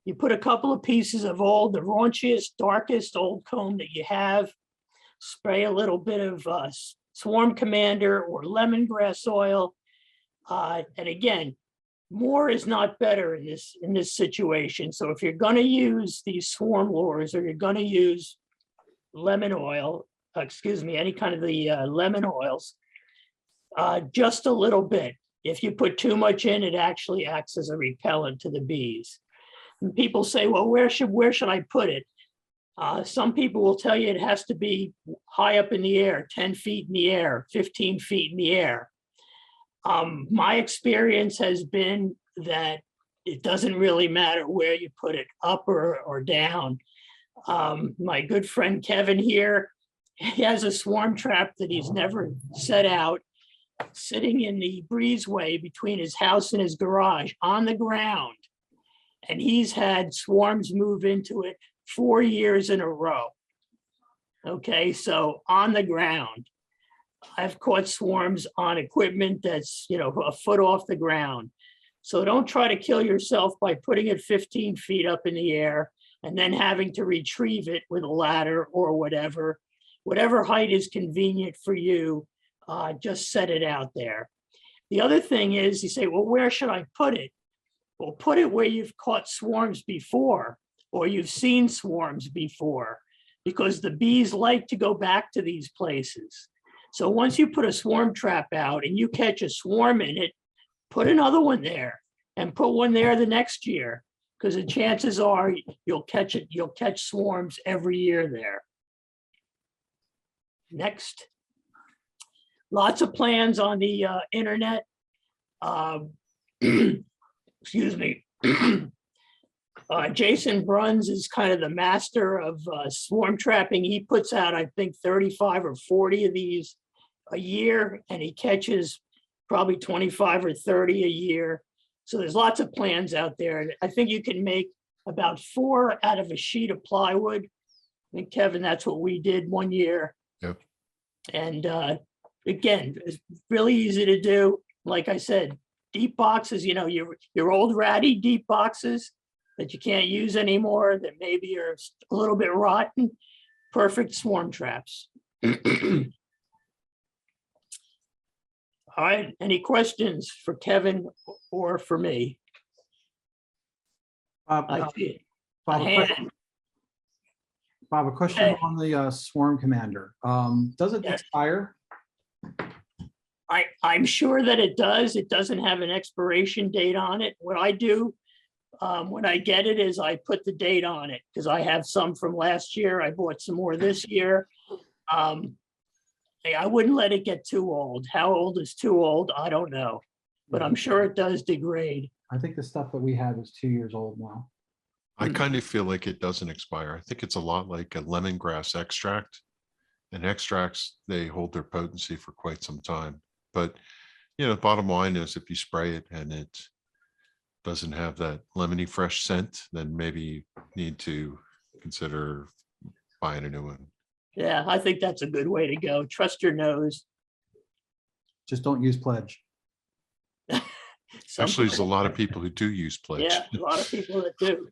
You put a couple of pieces of the raunchiest, darkest old comb that you have, spray a little bit of Swarm Commander or lemongrass oil. And again, more is not better in this situation. So if you're going to use these swarm lures, or you're going to use lemon oil, any kind of the lemon oils, just a little bit. If you put too much in, it actually acts as a repellent to the bees. And people say, well, where should I put it? Some people will tell you it has to be high up in the air, 10 feet in the air, 15 feet in the air. My experience has been that it doesn't really matter where you put it, up or down. My good friend Kevin here, he has a swarm trap that he's never set out, sitting in the breezeway between his house and his garage on the ground. And he's had swarms move into it 4 years in a row. Okay, so on the ground. I've caught swarms on equipment that's, a foot off the ground. So don't try to kill yourself by putting it 15 feet up in the air and then having to retrieve it with a ladder or whatever. Whatever height is convenient for you, just set it out there. The other thing is, you say, well, where should I put it? Well, put it where you've caught swarms before, or you've seen swarms before, because the bees like to go back to these places. So once you put a swarm trap out and you catch a swarm in it, put another one there and put one there the next year, because the chances are you'll catch swarms every year there. Next. Lots of plans on the internet. Excuse me. Jason Bruns is kind of the master of swarm trapping. He puts out, I think, 35 or 40 of these a year, and he catches probably 25 or 30 a year. So there's lots of plans out there. And I think you can make about 4 out of a sheet of plywood. I think, Kevin, that's what we did one year. Yep. And again, it's really easy to do. Like I said, deep boxes, you know, your old ratty deep boxes that you can't use anymore, that maybe are a little bit rotten, perfect swarm traps. All right, any questions for Kevin or for me? Bob, I see it. Bob, A a question- hand. Bob, a question Okay. on the Swarm Commander. Does it Yes. expire? I'm sure that it does. It doesn't have an expiration date on it. What I do when I get it is I put the date on it because I have some from last year. I bought some more this year. I wouldn't let it get too old. How old is too old? I don't know, but I'm sure it does degrade. I think the stuff that we have is 2 years old now. I kind of feel like it doesn't expire. I think it's a lot like a lemongrass extract. And extracts, they hold their potency for quite some time. But, you know, the bottom line is if you spray it and it doesn't have that lemony fresh scent, then maybe you need to consider buying a new one. Yeah, I think that's a good way to go. Trust your nose. Just don't use Pledge. Some Actually, there's a people- lot of people who do use Pledge. Yeah, a lot of people that do.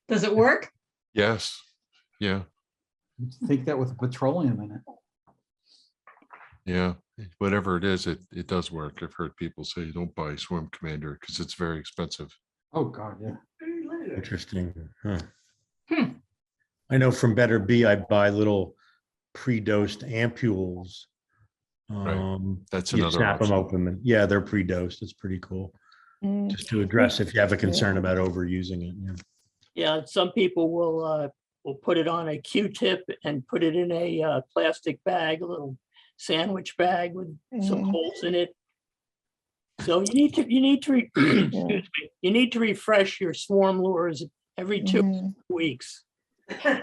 Does it work? Yes, yeah, Think that with petroleum in it. yeah. Whatever it is, it does work. I've heard people say don't buy Swarm Commander because it's very expensive. Oh, God, yeah. Interesting. Huh. Hmm. I know from Better Bee, I buy little pre-dosed ampules. That's You another snap them option. open and yeah, they're pre-dosed. It's pretty cool. Mm. Just to address if you have a concern about overusing it. Yeah. Yeah, some people will put it on a Q-tip and put it in a plastic bag, a little sandwich bag with some Mhm. holes in it. So you need to excuse me, you need to refresh your swarm lures every 2 Mhm. weeks.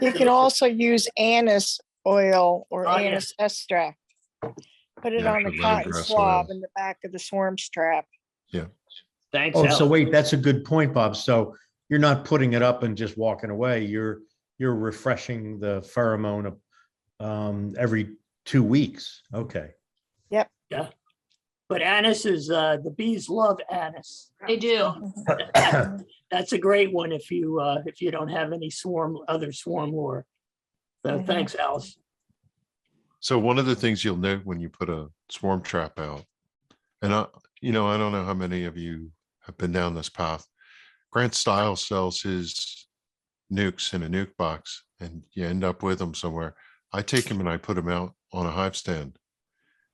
You can also use anise oil or Oh, yeah. anise extract. Put it Yeah, on the the cotton lemongrass swab oil. in the back of the swarm strap. Thanks, Oh, so Al. wait, that's a good point, Bob. So you're not putting it up and just walking away. You're refreshing the pheromone every 2 weeks. Okay. But anise is, the bees love anise. They do. That's a great one if you don't have any other swarm lure. So Mhm. thanks, Alice. So one of the things you'll note when you put a swarm trap out, and I don't know how many of you have been down this path. Grant Stiles sells his nukes in a nuke box and you end up with them somewhere. I take them and I put them out on a hive stand.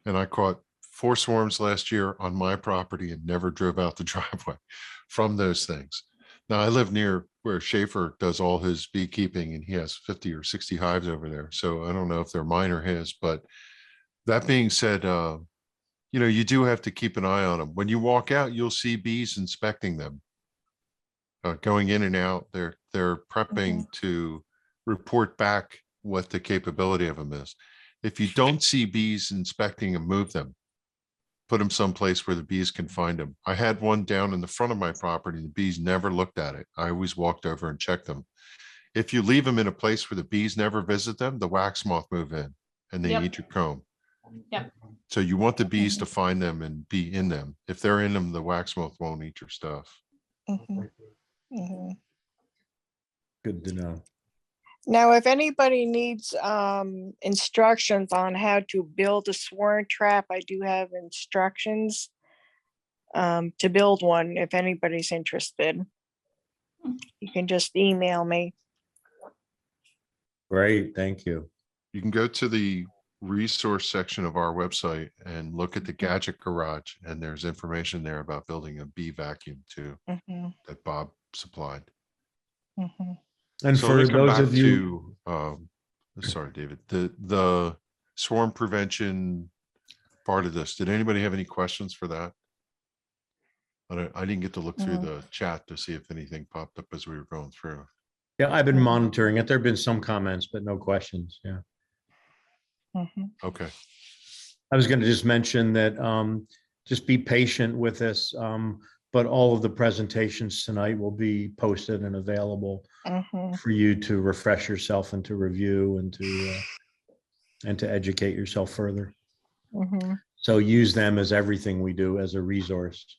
And I caught 4 swarms last year on my property and never drove out the driveway from those things. Now I live near where Schaefer does all his beekeeping and he has 50 or 60 hives over there. So I don't know if they're mine or his, but that being said, you do have to keep an eye on them. When you walk out, you'll see bees inspecting them. Going in and out, they're prepping to report back what the capability of them is. If you don't see bees inspecting them, move them. Put them someplace where the bees can find them. I had one down in the front of my property. The bees never looked at it. I always walked over and checked them. If you leave them in a place where the bees never visit them, the wax moth move in and they Yep. eat your comb. Yep. So you want the bees to find them and be in them. If they're in them, the wax moth won't eat your stuff. Mhm. Mhm. Good to know. Now, if anybody needs instructions on how to build a swarm trap, I do have instructions to build one if anybody's interested. You can just email me. Great. Thank you. You can go to the resource section of our website and look at the gadget garage, and there's information there about building a bee vacuum too Mhm. that Bob supplied. Mhm. And So for let me come those back of you, to, sorry, David, the swarm prevention part of this. Did anybody have any questions for that? I didn't get to look through the chat to see if anything popped up as we were going through. yeah, I've been monitoring it. There've been some comments, but no questions. Yeah. Mhm. Okay. I was going to just mention that just be patient with us, but all of the presentations tonight will be posted and available Mhm, for you to refresh yourself and to review and to educate yourself further. mhm. So use them as everything we do as a resource.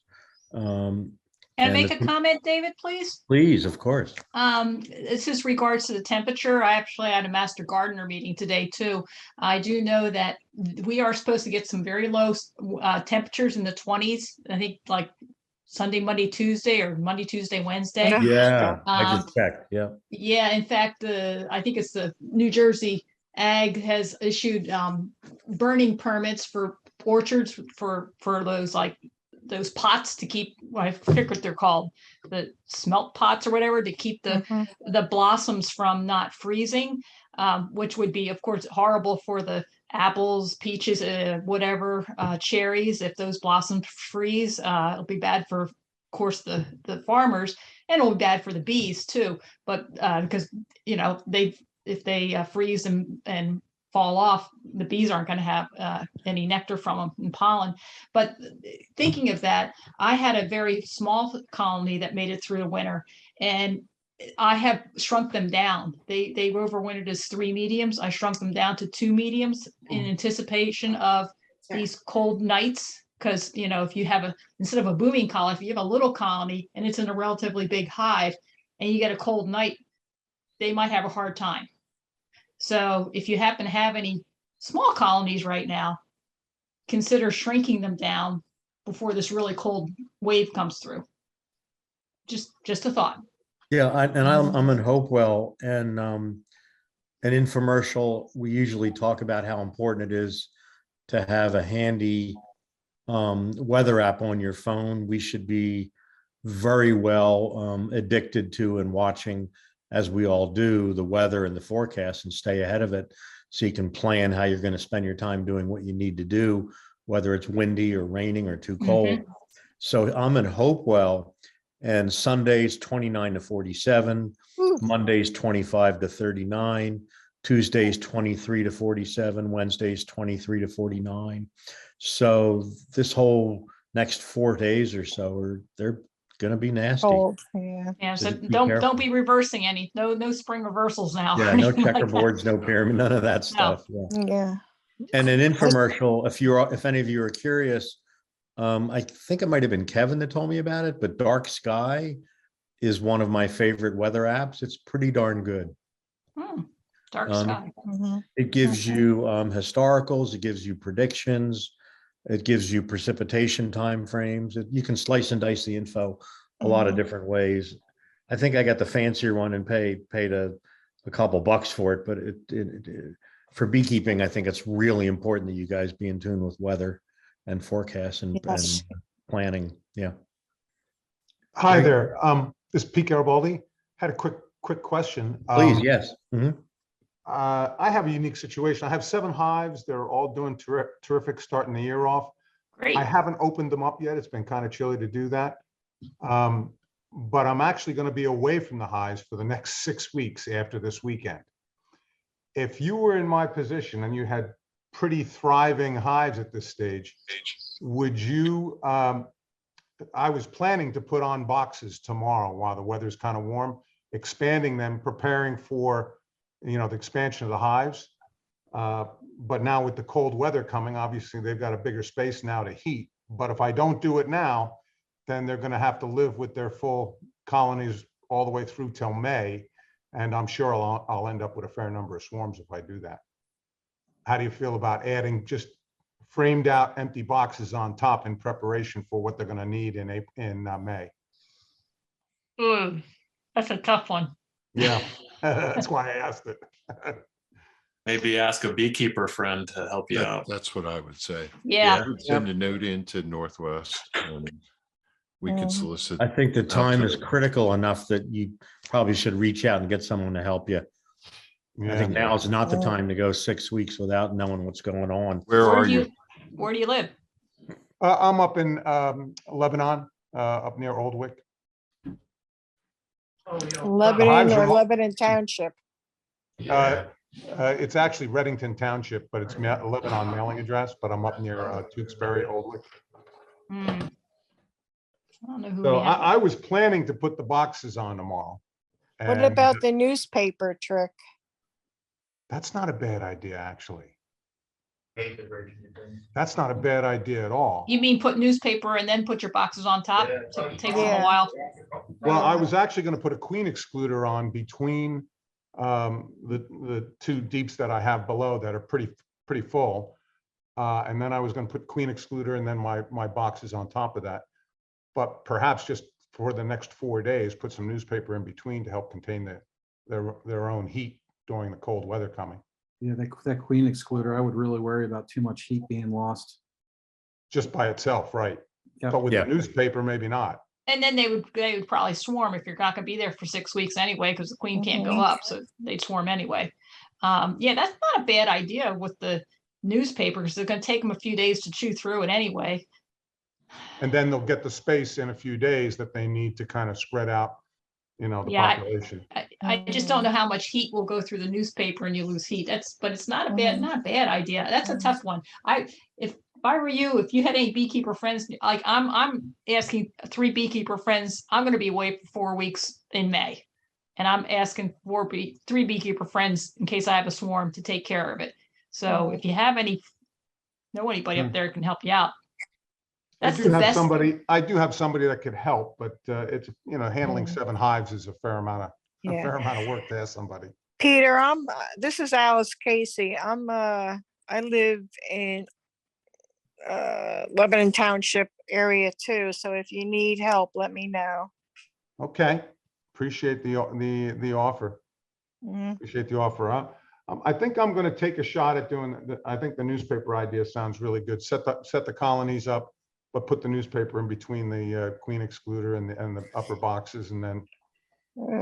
Can I And make a comment, David, please? Please, of course. This is regards to the temperature. I actually had a master gardener meeting today too. I do know that we are supposed to get some very low temperatures in the 20s. I think like Sunday, Monday, Tuesday, or Monday, Tuesday, Wednesday. Yeah. Yeah, I just checked. Yeah. Yeah, in fact, I think it's the New Jersey Ag has issued burning permits for orchards for those like those pots to keep, I forget what they're called, the smelt pots or whatever, to keep Mhm. the blossoms from not freezing, which would be, of course, horrible for the apples, peaches, whatever, cherries. If those blossoms freeze, it'll be bad for, of course, the farmers, and it'll be bad for the bees too. But because if they freeze and fall off, the bees aren't going to have any nectar from them and pollen. But thinking of that, I had a very small colony that made it through the winter, and I have shrunk them down. They were overwintered as 3 mediums. I shrunk them down to 2 mediums in anticipation of these cold nights. Because if you have instead of a booming colony, if you have a little colony and it's in a relatively big hive, and you get a cold night, they might have a hard time. So if you happen to have any small colonies right now, consider shrinking them down before this really cold wave comes through. Just a thought. Yeah, I'm in Hopewell, and an infomercial. We usually talk about how important it is to have a handy weather app on your phone. We should be very well addicted to and watching, as we all do, the weather and the forecast and stay ahead of it, so you can plan how you're going to spend your time doing what you need to do, whether it's windy or raining or too cold. So I'm in Hopewell, and Sundays 29 to 47, Mondays 25 to 39, Tuesdays 23 to 47, Wednesdays 23 to 49. So this whole next 4 days or so they're going to be nasty. Cold, yeah. Yeah, So so just be careful. don't be reversing any. No spring reversals now. or Yeah, no anything like that. checkerboards, no pyramid, none of that stuff. Yeah. Yeah. And an infomercial, if any of you are curious, I think it might have been Kevin that told me about it, but Dark Sky is one of my favorite weather apps. It's pretty darn good. Dark sky. Mhm. It gives you historicals, it gives you predictions, it gives you precipitation timeframes. You can slice and dice the info a lot of different ways. I think I got the fancier one and paid a couple bucks for it, but for beekeeping, I think it's really important that you guys be in tune with weather and forecasts and Yes. planning. Yeah. Hi there. This is Pete Garibaldi. Had a quick question. Please, yes. Mhm. I have a unique situation. I have 7 hives. They're all doing terrific, starting the year off. Great. I haven't opened them up yet. It's been kind of chilly to do that. But I'm actually going to be away from the hives for the next 6 weeks after this weekend. If you were in my position and you had pretty thriving hives at this stage, would you, I was planning to put on boxes tomorrow while the weather's kind of warm, expanding them, preparing for, the expansion of the hives. But now with the cold weather coming, obviously they've got a bigger space now to heat. But if I don't do it now, then they're going to have to live with their full colonies all the way through till May. And I'm sure I'll end up with a fair number of swarms if I do that. How do you feel about adding just framed out empty boxes on top in preparation for what they're going to need in May? That's a tough one. Yeah, that's why I asked it. Maybe ask a beekeeper friend to help you out. That's what I would say. Yeah. Send a note into Northwest and we could solicit. I think the out time to is critical enough that you probably should reach out and get someone to help you. I think now is not the time to go 6 weeks without knowing what's going on. Where are you? Where do you live? I'm up in Lebanon, up near Oldwick. Oh, yeah. Lebanon hives or are- Lebanon Township. It's actually Reddington Township, but it's Lebanon mailing address, but I'm up near Tewksbury, Oldwick. Hmm. I don't know who So we have. I was planning to put the boxes on tomorrow. What and about the newspaper trick? That's not a bad idea, actually. That's not a bad idea at all. You mean put newspaper and then put your boxes on top? So it takes them a Yeah. while. Well, I was actually going to put a queen excluder on between the two deeps that I have below that are pretty full. And then I was going to put queen excluder and then my boxes on top of that. But perhaps just for the next 4 days, put some newspaper in between to help contain their own heat during the cold weather coming. Yeah, that queen excluder, I would really worry about too much heat being lost. Just by itself, right? Yeah. But with Yeah. the newspaper, maybe not. And then they would probably swarm if you're not gonna be there for 6 weeks anyway, because the queen can't go Mhm. up, so they'd swarm anyway. Yeah, that's not a bad idea with the newspaper, because they're gonna take them a few days to chew through it anyway. And then they'll get the space in a few days that they need to kind of spread out, the Yeah, population. I just don't know how much heat will go through the newspaper and you lose heat. But it's not a bad idea. That's a tough one. If I were you, if you had any beekeeper friends, like I'm asking 3 beekeeper friends, I'm gonna be away for 4 weeks in May. And I'm asking 3 beekeeper friends in case I have a swarm to take care of it. So if you have know anybody up there who can help you out. That's the best. I do have somebody that could help, but it's, handling 7 hives is a fair amount of work to ask somebody. Peter, this is Alice Casey. I live in Lebanon Township area too. So if you need help, let me know. Okay, appreciate the offer. Mhm. Appreciate the offer. I think I'm going to take a shot at doing. I think the newspaper idea sounds really good. Set the colonies up, but put the newspaper in between the queen excluder and the upper boxes, and then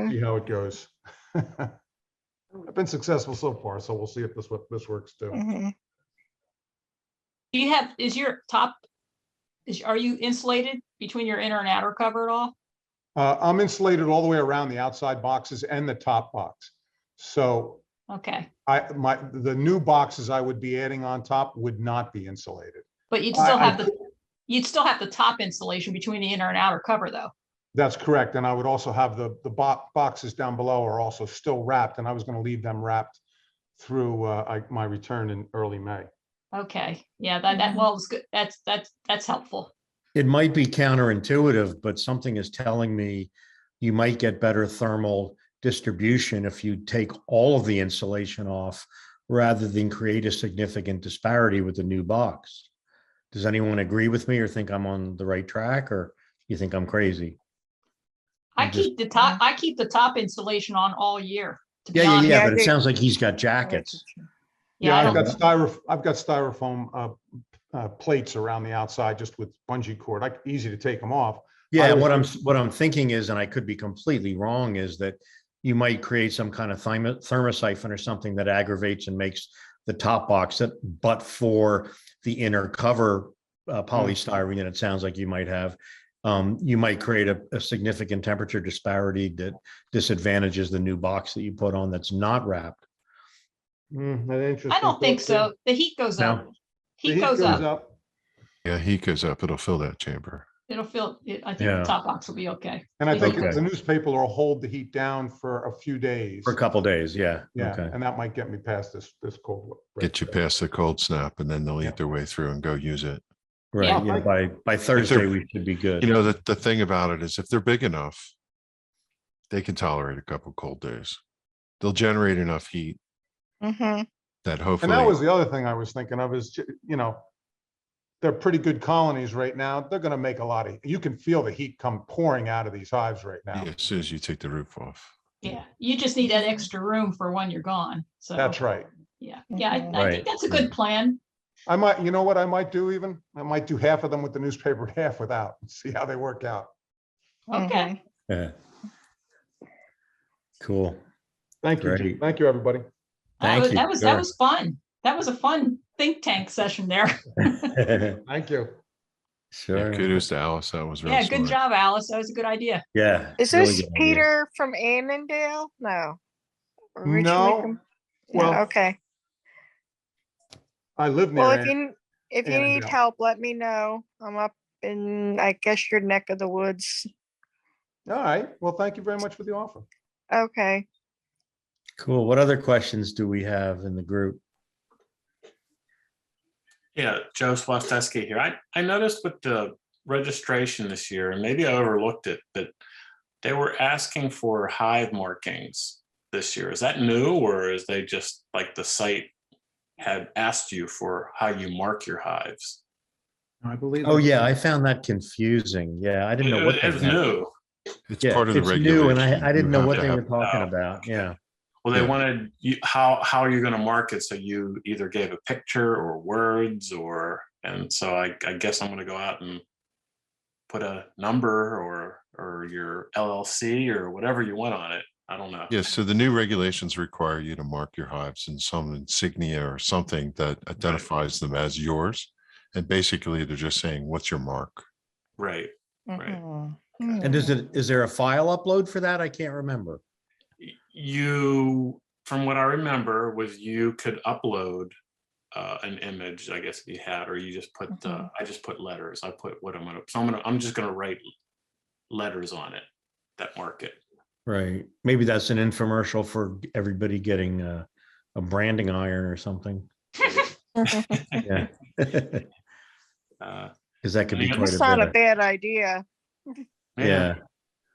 see how it goes. I've been successful so far, so we'll see if this works too. Mhm. Do you have, are you insulated between your inner and outer cover at all? I'm insulated all the way around the outside boxes and the top box. So Okay, the new boxes I would be adding on top would not be insulated. but you'd still have the top insulation between the inner and outer cover though. That's correct. And I would also have the boxes down below are also still wrapped, and I was going to leave them wrapped through my return in early May. Okay, yeah, that well is good. That's helpful. It might be counterintuitive, but something is telling me you might get better thermal distribution if you take all of the insulation off rather than create a significant disparity with the new box. Does anyone agree with me or think I'm on the right track, or you think I'm crazy? I keep the top insulation on all year. To be Yeah, honest. but it sounds like he's got jackets. Yeah, I I've don't- got styrofoam plates around the outside just with bungee cord. Easy to take them off. Yeah, what I'm thinking is, and I could be completely wrong, is that you might create some kind of thermosiphon or something that aggravates and makes the top box that, but for the inner cover polystyrene, and it sounds like you might have, you might create a significant temperature disparity that disadvantages the new box that you put on that's not wrapped. I don't think so. The heat goes up. No. Heat goes up. Yeah, heat goes up. It'll fill that chamber. It'll feel it. I think Yeah. the top box will be okay. And I think Okay. the newspaper will hold the heat down for a few days. For a couple days, yeah. Yeah, Okay. and that might get me past this cold. Get you past the cold snap, and then they'll eat their way through and go use it. Right. Yeah. Yeah, by Thursday, we should be good. You know, the thing about it is if they're big enough, they can tolerate a couple cold days. They'll generate enough heat Mhm. that And hopefully. that was the other thing I was thinking of is, they're pretty good colonies right now. They're going to make a lot of, you can feel the heat come pouring out of these hives right now. Yeah, as soon as you take the roof off. Yeah, you just need that extra room for when you're gone. So That's right. Yeah, I Right. think that's a good plan. I might, you know what I might do even? I might do half of them with the newspaper and half without, and see how they work out. Okay. Yeah. Cool. Thank you. Great. Thank you, everybody. Thank you. That was fun. That was a fun think tank session there. Thank you. Sure. Yeah, kudos to Alice. That was really Yeah, good smart. job, Alice. That was a good idea. Yeah. Is really this good idea. Peter from Annandale? No. Originally No. from- Well, Okay. I live near. Well, if you need Annandale. help, let me know. I'm up in, I guess, your neck of the woods. All right. Well, thank you very much for the offer. Okay. Cool. What other questions do we have in the group? Yeah, Joe Swasteski here. I noticed with the registration this year, and maybe I overlooked it, but they were asking for hive markings this year. Is that new, or is they just like the site had asked you for how you mark your hives? I believe. Oh, that- yeah, I found that confusing. Yeah, I didn't know what they It was meant. new. It's Yeah, part of the it's new, and regulation. I didn't You know have what to they were have- talking Oh, about. Yeah. Well, they Yeah. wanted you, how are you going to mark it? So you either gave a picture or words, and so I guess I'm going to go out and put a number or your LLC or whatever you want on it. I don't know. Yes, so the new regulations require you to mark your hives in some insignia or something that identifies them as yours. And basically, they're just saying, what's your mark? Right. Right. Mhm. And is there a file upload for that? I can't remember. You, from what I remember, was you could upload an image, I guess if you had, or you just put I just put letters. I put what I'm just gonna write letters on it that mark it. Right. Maybe that's an infomercial for everybody getting a branding iron or something. Yeah. Because that could be That's quite That's a not bit a of, bad idea. yeah.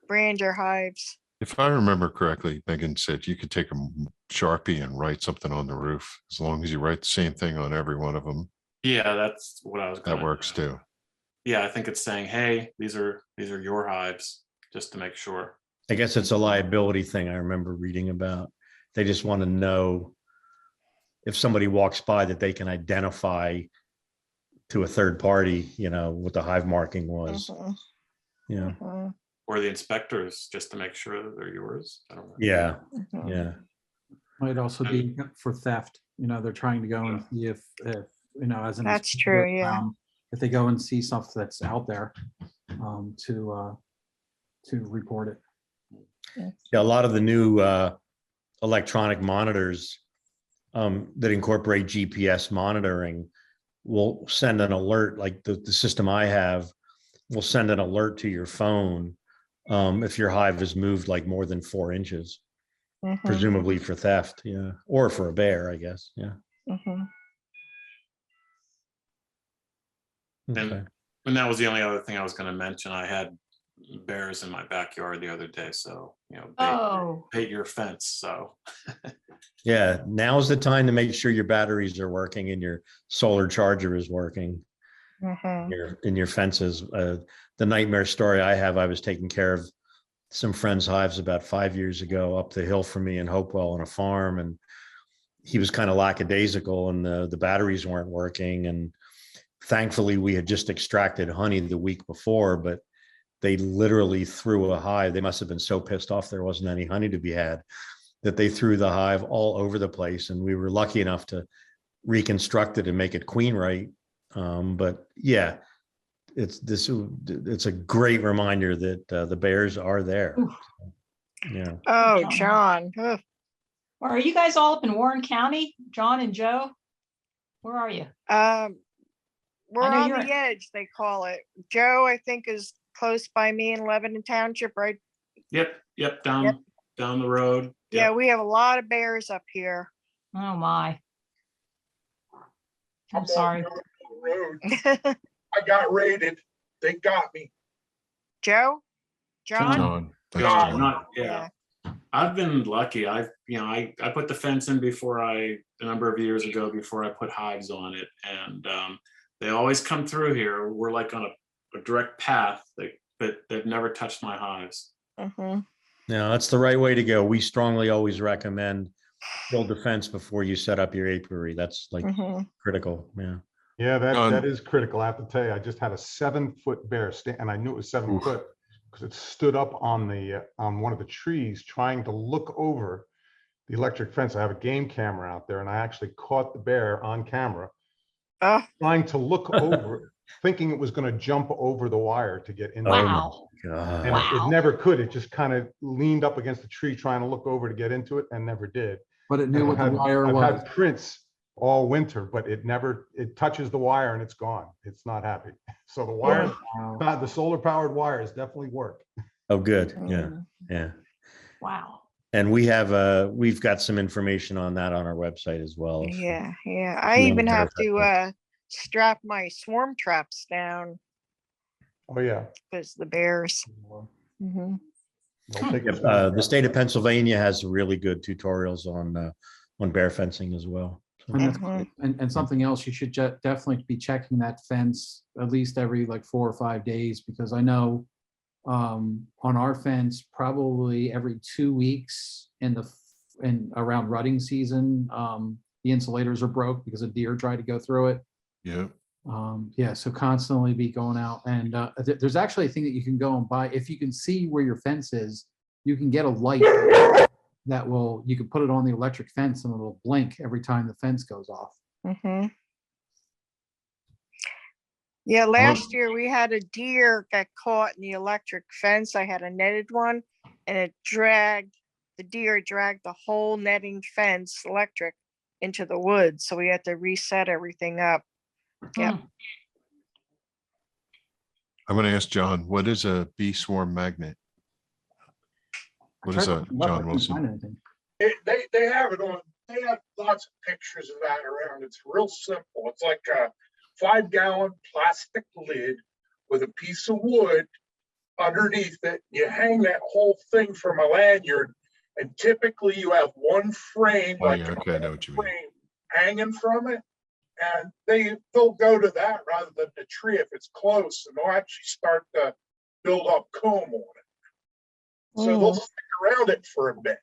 Brand your hives. If I remember correctly, Megan said you could take a Sharpie and write something on the roof, as long as you write the same thing on every one of them. Yeah, that's what I was gonna That works do. too. Yeah, I think it's saying, hey, these are your hives, just to make sure. I guess it's a liability thing I remember reading about. They just want to know if somebody walks by that they can identify to a third party, what the hive marking was. Mhm, Yeah. mhm, Or the inspectors, just to make sure that they're yours. I don't know. Yeah. mhm. Yeah. Might also be for theft. They're trying to go and see if as an. That's inspector, true, yeah. If they go and see something that's out there, to report it. Yeah. A lot of the new electronic monitors that incorporate GPS monitoring will send an alert, like the system I have will send an alert to your phone if your hive is moved like more than 4 inches, Mhm, presumably for theft. Yeah. Or for a bear, I guess. Yeah. mhm. Okay. And that was the only other thing I was going to mention. I had bears in my backyard the other day, so Oh, bait your fence. So Yeah. Now's the time to make sure your batteries are working and your solar charger is working. Mhm. In your fences. The nightmare story I have, I was taking care of some friends' hives about 5 years ago up the hill from me in Hopewell on a farm, and he was kind of lackadaisical, and the batteries weren't working. And thankfully, we had just extracted honey the week before, but they literally threw a hive. They must have been so pissed off there wasn't any honey to be had that they threw the hive all over the place. And we were lucky enough to reconstruct it and make it queen right. But yeah, it's a great reminder that the bears are there. Oof. Yeah. Oh, John. John. Ugh. are you guys all up in Warren County, John and Joe? Where are you? We're know on you're- the edge, they call it. Joe, I think, is close by me in Lebanon Township, right? yep, down the road. Yeah, Yep. we have a lot of bears up here. Oh, my. I'm sorry. I got raided. They got me. Joe? John? John. That's God, John. yeah. I've been lucky. I put the fence in a number of years ago before I put hives on it, and they always come through here. We're like on a direct path, but they've never touched my hives. Mhm. No, that's the right way to go. We strongly always recommend build a fence before you set up your apiary. That's like Mhm. critical. Yeah. Yeah, that Done. is critical. I have to tell you, I just had a 7-foot bear stand, and I knew it was 7 Oof. foot because it stood up on one of the trees trying to look over the electric fence. I have a game camera out there, and I actually caught the bear on camera Oh, trying to look over, thinking it was going to jump over the wire to get in there. Oh my Wow. God. And it Wow. never could. It just kind of leaned up against the tree trying to look over to get into it and never did. But it knew what the wire I've was. had prints all winter, but it touches the wire and it's gone. It's not happy. So the wire, Wow. the solar powered wires definitely work. Oh, good. Yeah, Mm. yeah. Wow. And we've got some information on that on our website as well. if Yeah, yeah. you I wanna even have verify that. to strap my swarm traps down Oh, yeah. because the bears. Mhm. They'll take Yep, us- the state of Pennsylvania has really good tutorials on bear fencing as well. So- And, that's, Mhm. and something else, you should definitely be checking that fence at least every like 4 or 5 days, because I know on our fence, probably every 2 weeks in around rutting season, the insulators are broke because a deer tried to go through it. Yeah. Yeah, so constantly be going out, and there's actually a thing that you can go and buy. If you can see where your fence is, you can get a light that you can put it on the electric fence and it'll blink every time the fence goes off. Mhm. Yeah, last year we had a deer got caught in the electric fence. I had a netted one and the deer dragged the whole netting fence electric into the woods. So we had to reset everything up. Yep. I'm going to ask John, what is a bee swarm magnet? What is that, John Wilson? They have it on, they have lots of pictures of that around. It's real simple. It's like a 5-gallon plastic lid with a piece of wood underneath it. You hang that whole thing from a lanyard, and typically you have one frame, Oh, like yeah, a okay, I know what you mean. frame hanging from it. And they'll go to that rather than the tree if it's close, and they'll actually start to build up comb on it. So they'll stick around it for a bit.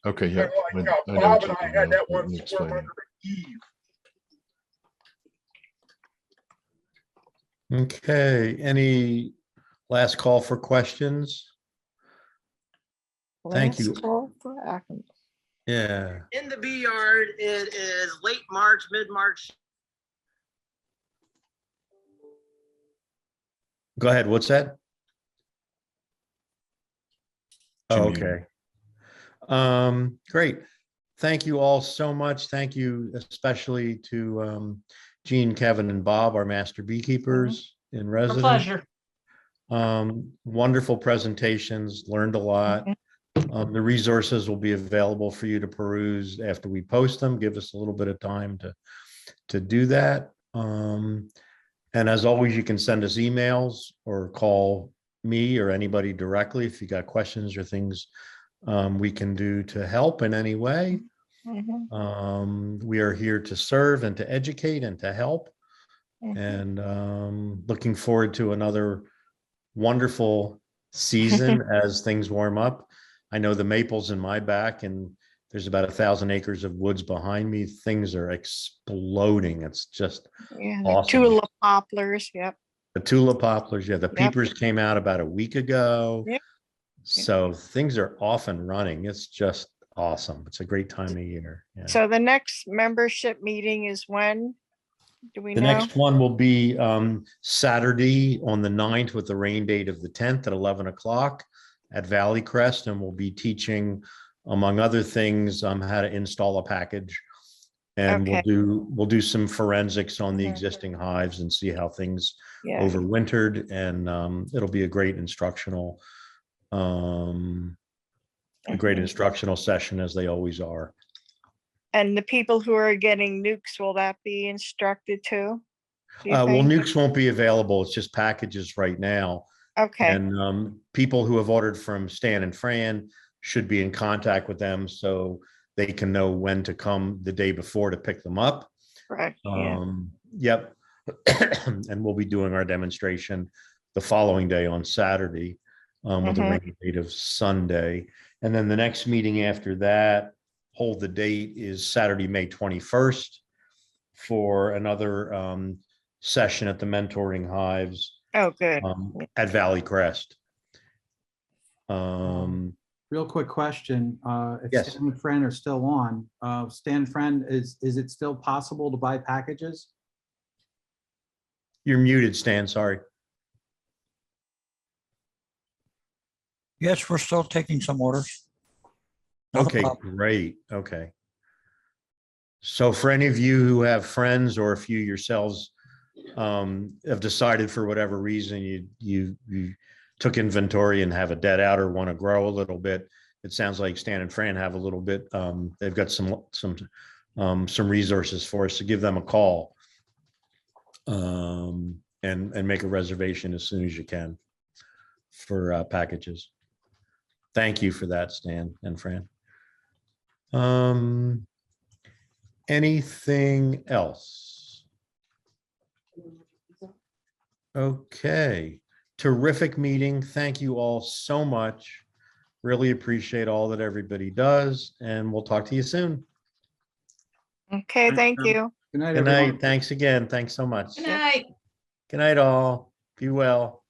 Okay, yeah. Like I know Bob what and you I mean had now. that Let one me swarm explain it. under Eve. Okay, any last call for questions? Thank you. Last call for action. Yeah, In the bee yard, it is late March, mid-March. go ahead. What's that? Oh, Jimmy. okay. Great. Thank you all so much. Thank you especially to Jean, Kevin, and Bob, our master beekeepers in A residence. pleasure. Wonderful presentations, learned a lot. The resources will be available for you to peruse after we post them. Give us a little bit of time to do that. And as always, you can send us emails or call me or anybody directly if you got questions or things we can do to help in any way. We are here to serve and to educate and to help. And looking forward to another wonderful season as things warm up. I know the maples in my back, and there's about 1,000 acres of woods behind me. Things are exploding. It's just Yeah, the awesome. tulip poplars. Yep. The tulip poplars, yeah, the peepers came out about a week ago. Yep. So things are off and running. It's just awesome. It's a great time of year. Yeah. So the next membership meeting is when? Do we The know? next one will be Saturday on the 9th with the rain date of the 10th at 11 o'clock at Valley Crest. And we'll be teaching, among other things, how to install a package. And Okay. we'll do some forensics on the existing hives and see how things Yeah. overwintered. And it'll be a great instructional session, as they always are. And the people who are getting nukes, will that be instructed too? Do you Well, think? nukes won't be available. It's just packages right now. Okay, And people who have ordered from Stan and Fran should be in contact with them so they can know when to come the day before to pick them up. right, yeah, Yep. And we'll be doing our demonstration the following day on Saturday with the rain date of Sunday. And then the next meeting after that, hold the date, is Saturday, May 21st for another session at the Mentoring Hives oh, good. at Valley Crest. Real quick question, if Yes. Stan and Fran are still on, Stan and Fran, is it still possible to buy packages? You're muted, Stan, sorry. Yes, we're still taking some orders. No Okay, problem. great. Okay. So for any of you who have friends or if you yourselves have decided for whatever reason you took inventory and have a dead out or want to grow a little bit, it sounds like Stan and Fran have a little bit. They've got some resources for us to give them a call and make a reservation as soon as you can for packages. Thank you for that, Stan and Fran. Anything else? Okay, terrific meeting. Thank you all so much. Really appreciate all that everybody does, and we'll talk to you soon. Okay, thank you. Good night, Good everyone. night. Thanks again. Thanks so much. Good night. Good night, all. Be well.